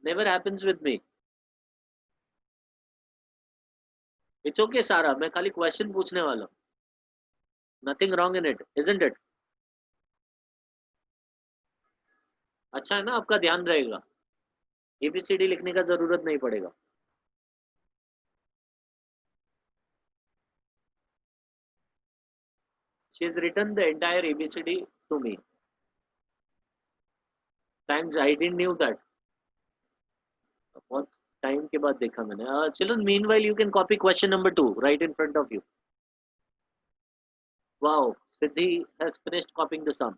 Never happens with me. It's okay, Sara. मैं खाली question पूछने वाला हूँ. Nothing wrong in it, isn't it? अच्छा है ना, आपका ध्यान रहेगा. ABCD लिखने का जरूरत नहीं पड़ेगा. She has written the entire ABCD to me. Thanks, I didn't knew that. बहुत टाइम के बाद देखा मैंने. Children, meanwhile you can copy question number 2 right in front of you. Wow, Siddhi has finished copying the sum.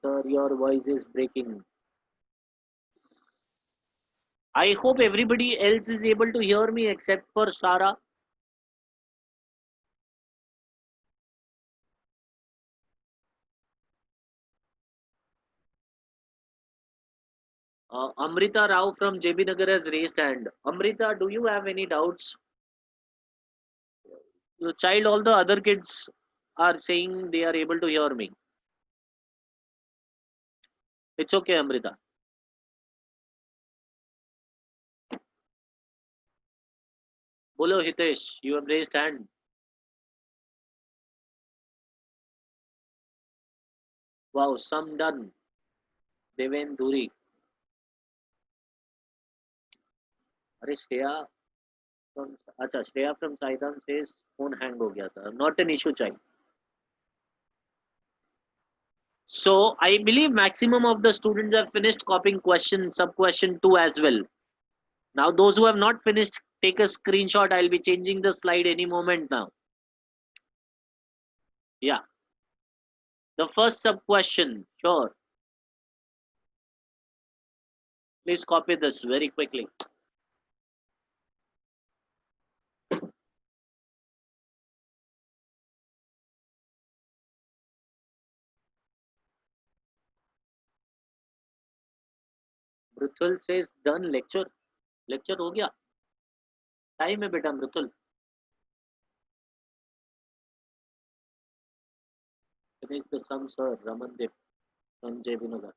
Sir, your voice is breaking. I hope everybody else is able to hear me except for Sara. Amrita Rao from JB Nagar has raised hand. Amrita, do you have any doubts? Your child, all the other kids are saying they are able to hear me. It's okay, Amrita. Bolo Hitesh, you have raised hand. Wow, sum done. Deven Dhuri. अरे Shreya from अच्छा Shreya from Saidam says phone hang हो गया था. Not an issue, child. So I believe maximum of the students have finished copying question sub question 2 as well. Now those who have not finished, take a screenshot. I'll be changing the slide any moment now. Yeah. The first sub question, sure. Please copy this very quickly. Mruthul says done lecture. Lecture हो गया. Time है बेटा मृथुल. Finish the sum, sir. Ramandeep from JB Nagar.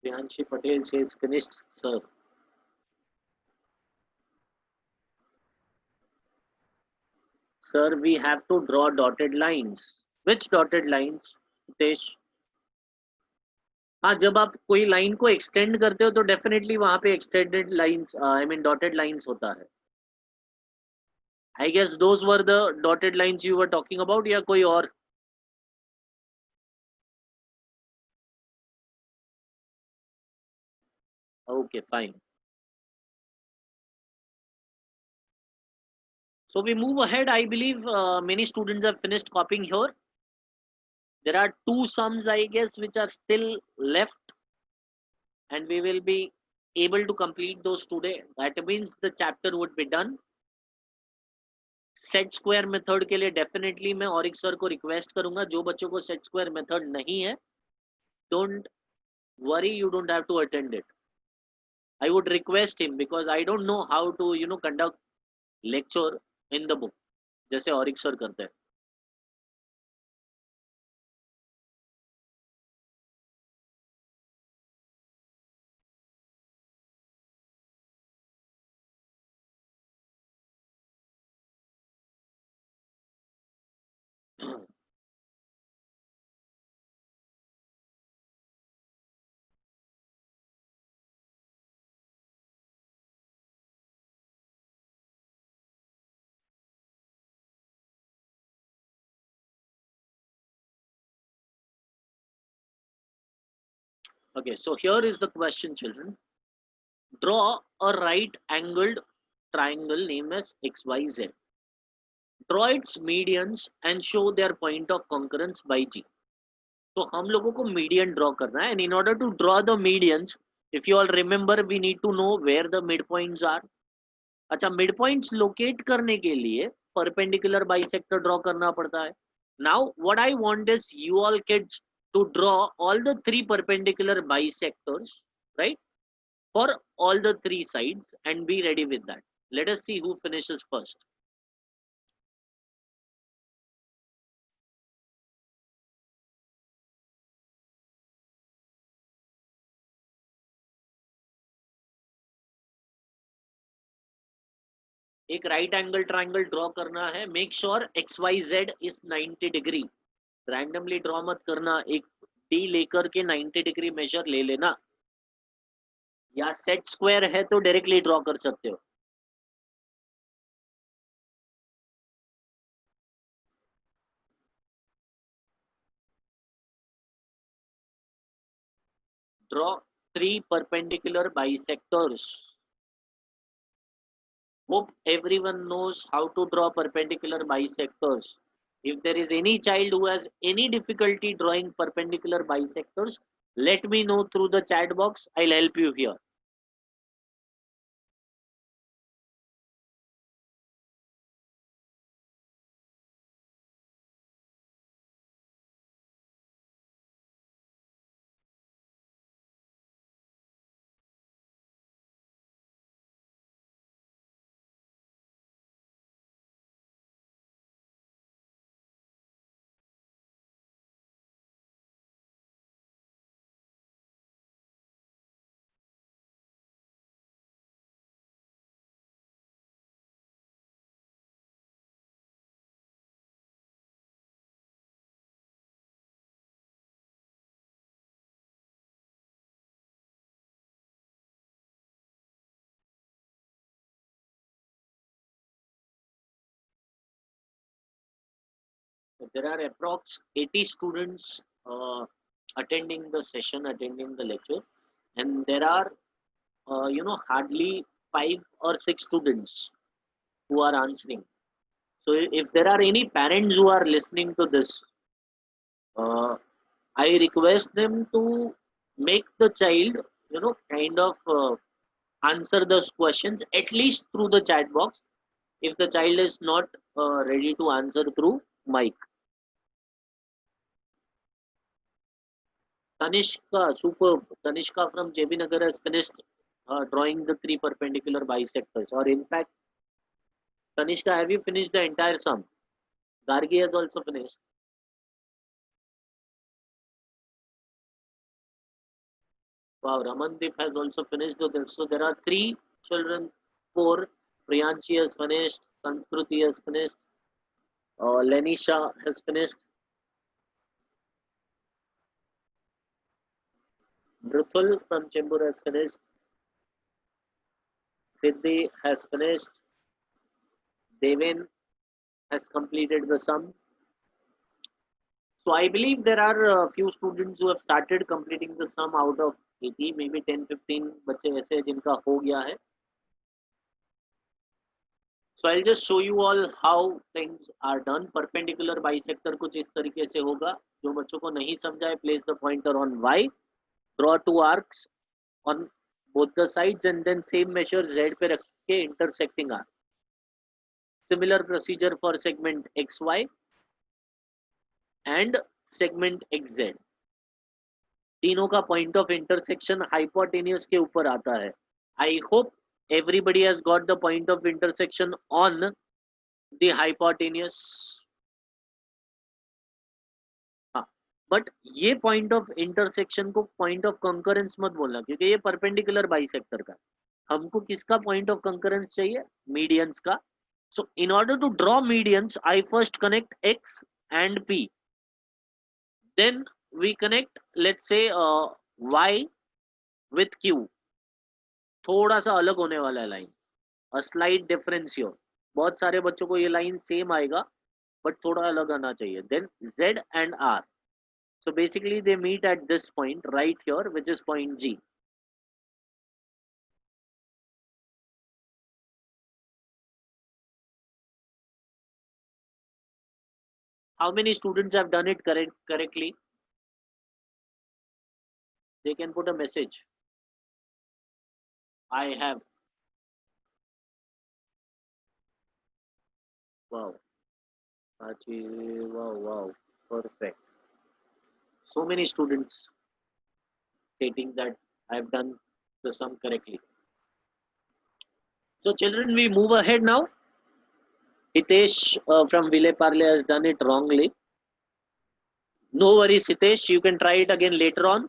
Priyanshi Patel says finished, sir. Sir, we have to draw dotted lines. Which dotted lines, Hitesh? हाँ, जब आप कोई line को extend करते हो तो डेफिनेटली वहां पे extended lines I mean dotted lines होता है. I guess those were the dotted lines you were talking about या कोई और. Okay, fine. So we move ahead. I believe many students have finished copying here. There are 2 sums, I guess, which are still left, and we will be able to complete those today. That means the chapter would be done. Set square method के लिए definitely मैं auric sir को request करूंगा. जो बच्चों को set square method नहीं है, don't worry, you don't have to attend it. I would request him because I don't know how to conduct lecture in the book जैसे औरिक सर करते हैं. Okay, so here is the question, children. Draw a right angled triangle named as XYZ. Draw its medians and show their point of concurrence by G. तो हम लोगों को median draw करना है, and in order to draw the medians If you all remember, we need to know where the midpoints are. अच्छा, midpoints locate करने के लिए perpendicular bisector draw करना पड़ता है. Now what I want is you all kids to draw all the three perpendicular bisectors, right, for all the three sides, and be ready with that. Let us see who finishes first. एक right angle triangle draw करना है. Make sure XYZ is 90 degree. Randomly draw मत करना. एक D लेकर के 90 degree major ले लेना, या सेट स्क्वायर है तो डायरेक्टली ड्रॉ कर सकते हो. Draw three perpendicular bisectors. Hope everyone knows how to draw perpendicular bisectors. If there is any child who has any difficulty drawing perpendicular bisectors, let me know through the chat box. I'll help you here. There are approx 80 students attending the session, attending the lecture, and there are hardly 5 or 6 students who are answering. So if there are any parents who are listening to this, I request them to make the child, kind of answer those questions at least through the chat box, if the child is not ready to answer through mic. Tanishka, superb. Tanishka from JB Nagar has finished drawing the 3 perpendicular bisectors. Or in fact, Tanishka, have you finished the entire sum? Gargi has also finished. Wow, Ramandeep has also finished. So there are 3 children, 4. Priyanshi has finished. Sanskruti has finished. Lenisha has finished. Mruthul from Chembur has finished. Siddhi has finished. Devin has completed the sum. So I believe there are a few students who have started completing the sum out of 80, maybe 10-15 बच्चे ऐसे हैं जिनका हो गया है. So I'll just show you all how things are done. Perpendicular bisector कुछ इस तरीके से होगा. जो बच्चों को नहीं समझा है, place the pointer on Y, draw 2 arcs on both the sides, and then same measure Z पे रख के intersecting arc. Similar procedure for segment XY and segment XZ. तीनों का point of intersection hypotenuse के ऊपर आता है. I hope everybody has got the point of intersection on the hypotenuse. हाँ, but ये point of intersection को point of concurrence मत बोलना, क्योंकि ये perpendicular bisector का. हमको किसका point of concurrence चाहिए? Medians का. So in order to draw medians, I first connect X and P. Then we connect, let's say Y with Q. थोड़ा सा अलग होने वाला है line. A slight difference here. बहुत सारे बच्चों को ये लाइन सेम आएगा, बट थोड़ा अलग आना चाहिए. Then Z and R. So basically they meet at this point right here, which is point G. How many students have done it correctly? They can put a message. I have. Wow. Wow, wow. Perfect. So many students stating that I've done the sum correctly. So children, we move ahead now. Hitesh from Vile Parle has done it wrongly. No worries, Hitesh. You can try it again later on.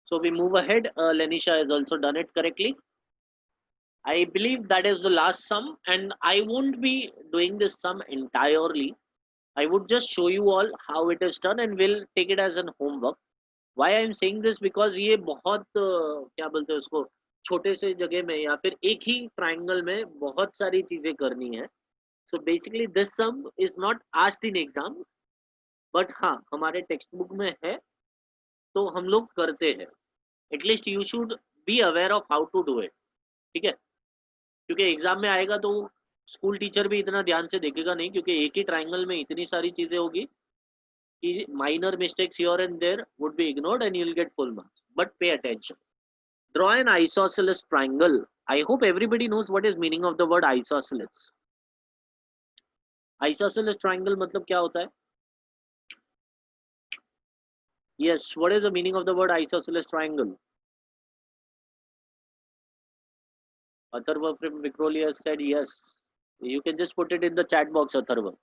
So we move ahead. Lenisha has also done it correctly. I believe that is the last sum, and I won't be doing this sum entirely. I would just show you all how it is done, and we'll take it as an homework. Why I am saying this, because ये बहुत क्या बोलते हैं उसको, छोटे से जगह में या फिर एक ही ट्राइंगल में बहुत सारी चीजें करनी है. So basically this sum is not asked in exam, but हाँ हमारे टेक्स्ट बुक में है, तो हम लोग करते हैं. At least you should be aware of how to do it. ठीक है, क्योंकि एग्जाम में आएगा तो स्कूल टीचर भी इतना ध्यान से देखेगा नहीं, क्योंकि एक ही ट्राइंगल में इतनी सारी चीजें होगी कि minor mistakes here and there would be ignored and you'll get full marks. But pay attention. Draw an isosceles triangle. I hope everybody knows what is meaning of the word isosceles. Isosceles triangle मतलब क्या होता है? Yes, what is the meaning of the word isosceles triangle? Atharva from Vikhroli has said yes. You can just put it in the chat box, Atharva.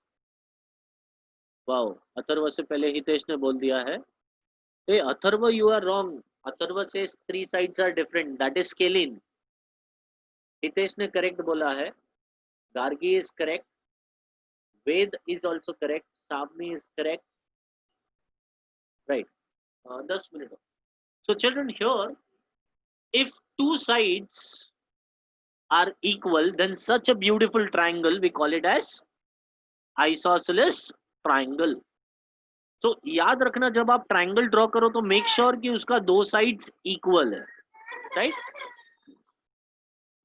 Wow, Atharva से पहले हितेश ने बोल दिया है. Hey, Atharva, you are wrong. Atharva says three sides are different. That is scalene. Hitesh ने correct बोला है. Gargi is correct. Ved is also correct. Savni is correct. Right. 10 minutes. So children, here, if two sides are equal, then such a beautiful triangle, we call it as isosceles triangle. तो याद रखना, जब आप triangle draw करो तो make sure कि उसका दो साइड्स इक्वल है. राइट,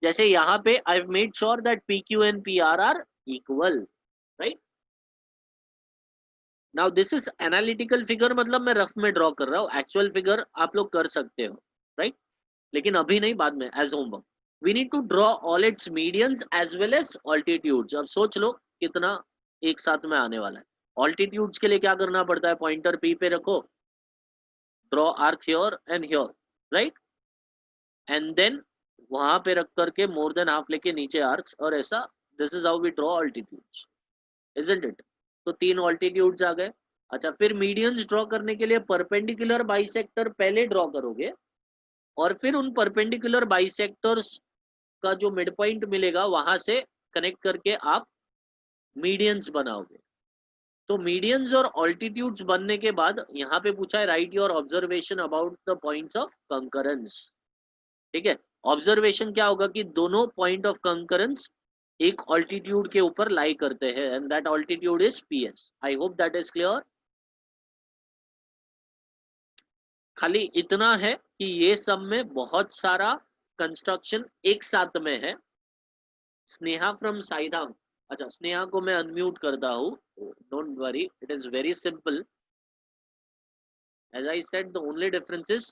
जैसे यहाँ पे I have made sure that PQ and PR are equal. Right, now this is analytical figure, मतलब मैं रफ में ड्रॉ कर रहा हूँ. एक्चुअल फिगर आप लोग कर सकते हो. राइट, लेकिन अभी नहीं, बाद में as homework. We need to draw all its medians as well as altitudes. अब सोच लो कितना एक साथ में आने वाला है. ऑल्टीट्यूड्स के लिए क्या करना पड़ता है? पॉइंटर P पे रखो, draw arc here and here. Right, and then वहां पे रख करके मोर देन हाफ लेके नीचे आर्क्स, और ऐसा. This is how we draw altitudes, isn't it? तो 3 ऑल्टीट्यूड्स आ गए. अच्छा, फिर मीडियंस ड्रॉ करने के लिए परपेंडिकुलर बाइसेक्टर पहले ड्रॉ करोगे, और फिर उन परपेंडिकुलर बाइसेक्टर्स का जो मिड पॉइंट मिलेगा वहां से कनेक्ट करके आप मीडियंस बनाओगे. तो मीडियंस और ऑल्टीट्यूड्स बनने के बाद यहाँ पे पूछा है right your observation about the points of concurrence. ठीक है, ऑब्जर्वेशन क्या होगा कि दोनों पॉइंट ऑफ कंकरेंस एक ऑल्टीट्यूड के ऊपर लाई करते हैं, and that altitude is PS. I hope that is clear. खाली इतना है कि ये सब में बहुत सारा कंस्ट्रक्शन एक साथ में है. स्नेहा फ्रॉम साईधाम. अच्छा, स्नेहा को मैं अनम्यूट करता हूँ, don't worry, it is very simple. As I said, the only difference is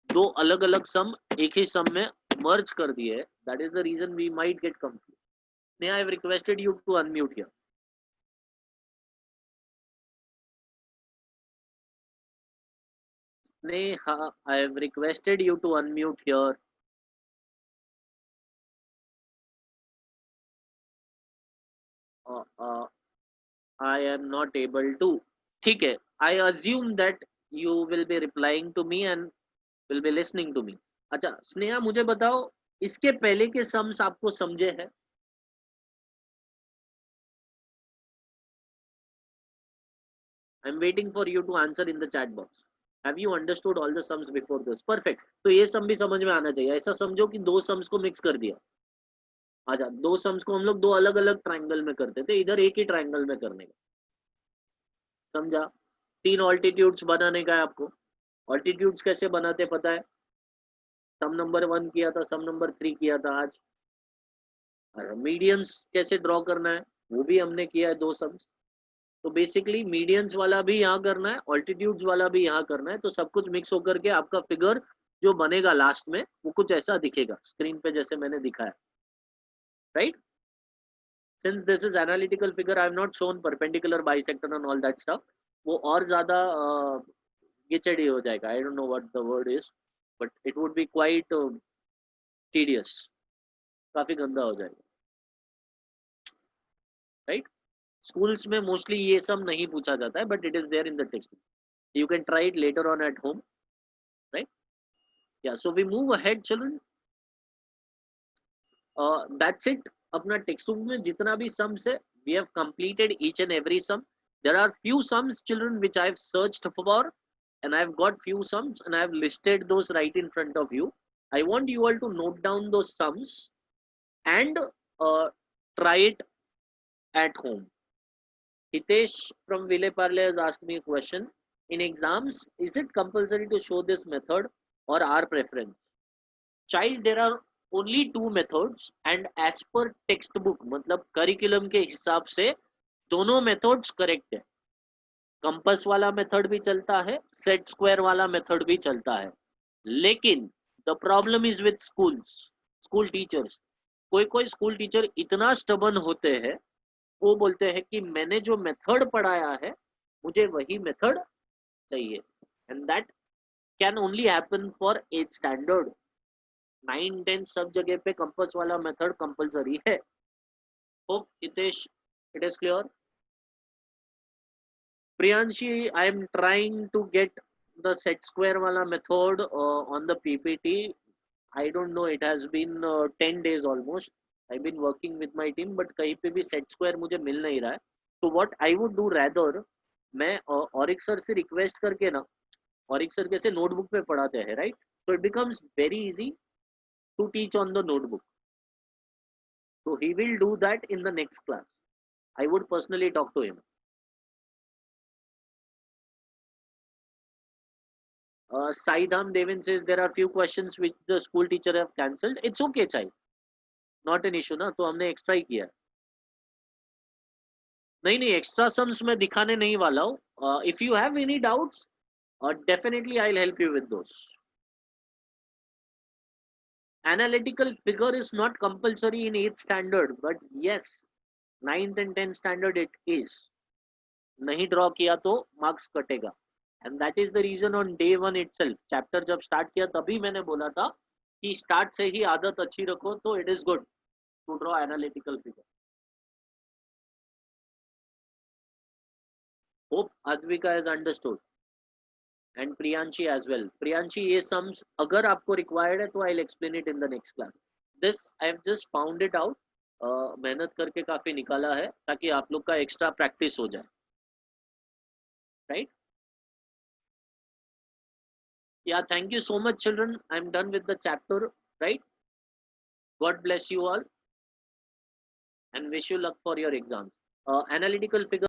दो अलग अलग सम एक ही सम में मर्ज कर दिए. That is the reason we might get confuse. Sneha, I have requested you to unmute here. Sneha, I have requested you to unmute here. I am not able to. ठीक है, I assume that you will be replying to me and will be listening to me. अच्छा स्नेहा, मुझे बताओ इसके पहले के sums आपको समझे हैं? I am waiting for you to answer in the chat box. Have you understood all the sums before this? Perfect. तो ये सम भी समझ में आना चाहिए. ऐसा समझो कि दो सम्स को मिक्स कर दिया. अच्छा, दो सम्स को हम लोग दो अलग अलग ट्राइंगल में करते थे, इधर एक ही ट्राइंगल में करने का. समझा? 3 ऑल्टीट्यूड्स बनाने का है आपको. ऑल्टीट्यूड्स कैसे बनाते पता है? सम नंबर 1 किया था, सम नंबर 3 किया था आज. मीडियंस कैसे ड्रॉ करना है? वो भी हमने किया है 2 सम्स। तो बेसिकली मीडियंस वाला भी यहाँ करना है, ऑल्टीट्यूड्स वाला भी यहाँ करना है, तो सब कुछ मिक्स होकर के आपका फिगर जो बनेगा लास्ट में वो कुछ ऐसा दिखेगा स्क्रीन पे जैसे मैंने दिखाया, right? Since this is analytical figure, I have not shown perpendicular, bisector and all that stuff. वो और ज़्यादा गिचड़ी हो जाएगा. I don't know what the word is, but it would be quite tedious. काफी गंदा हो जाएगा, right? Schools में mostly ये सब नहीं पूछा जाता है, but it is there in the text. You can try it later on at home, right? Yeah. So we move ahead, children. That's it. अपना टेक्स्ट बुक में जितना भी सम्स है, we have completed each and every sum. There are few sums, children, which I have searched for, and I have got few sums, and I have listed those right in front of you. I want you all to note down those sums and try it at home. Hitesh from Ville Parle has asked me a question. In exams, is it compulsory to show this method or our preference? Child, there are only 2 methods, and as per textbook मतलब curriculum के हिसाब से दोनों methods correct है. Compass वाला method भी चलता है, सेट स्क्वायर वाला मेथड भी चलता है, लेकिन the problem is with school teachers. कोई स्कूल टीचर इतना स्टबर्न होते हैं, वो बोलते हैं कि मैंने जो मेथड पढ़ाया है मुझे वही मेथड चाहिए, and that can only happen for 8th standard. 9, 10 सब जगह पे कंपास वाला मेथड कंपलसरी है. Hope Hitesh it is clear. Priyanshi, I am trying to get the set square wala method on the PPT. I don't know, it has been 10 days almost. I've been working with my team, but कहीं पे भी set square मुझे मिल नहीं रहा है. So what I would do rather, मैं auric sir से request करके ना, औरिक सर कैसे नोटबुक पे पढ़ाते हैं, right? So it becomes very easy to teach on the notebook. So he will do that in the next class. I would personally talk to him. Saidham Devin says there are few questions which the school teacher have cancelled. It's okay, child. Not an issue ना, तो हमने extra ही किया. नहीं extra sums मैं दिखाने नहीं वाला हूँ. If you have any doubts, definitely I'll help you with those. Analytical figure is not compulsory in 8th standard, but yes, 9th and 10th standard it is. नहीं draw किया तो marks कटेगा. And that is the reason on day 1 itself, chapter जब start किया तभी मैंने बोला था कि start से ही आदत अच्छी रखो, तो it is good to draw analytical figure. Hope Advika has understood, and Priyanshi as well. Priyanshi, ये sums अगर आपको required है तो I'll explain it in the next class. This I have just found it out. मेहनत करके काफी निकाला है ताकि आप लोग का extra practice हो जाए, right? Yeah, thank you so much, children. I'm done with the chapter, right? God bless you all and wish you luck for your exams. Analytical figure.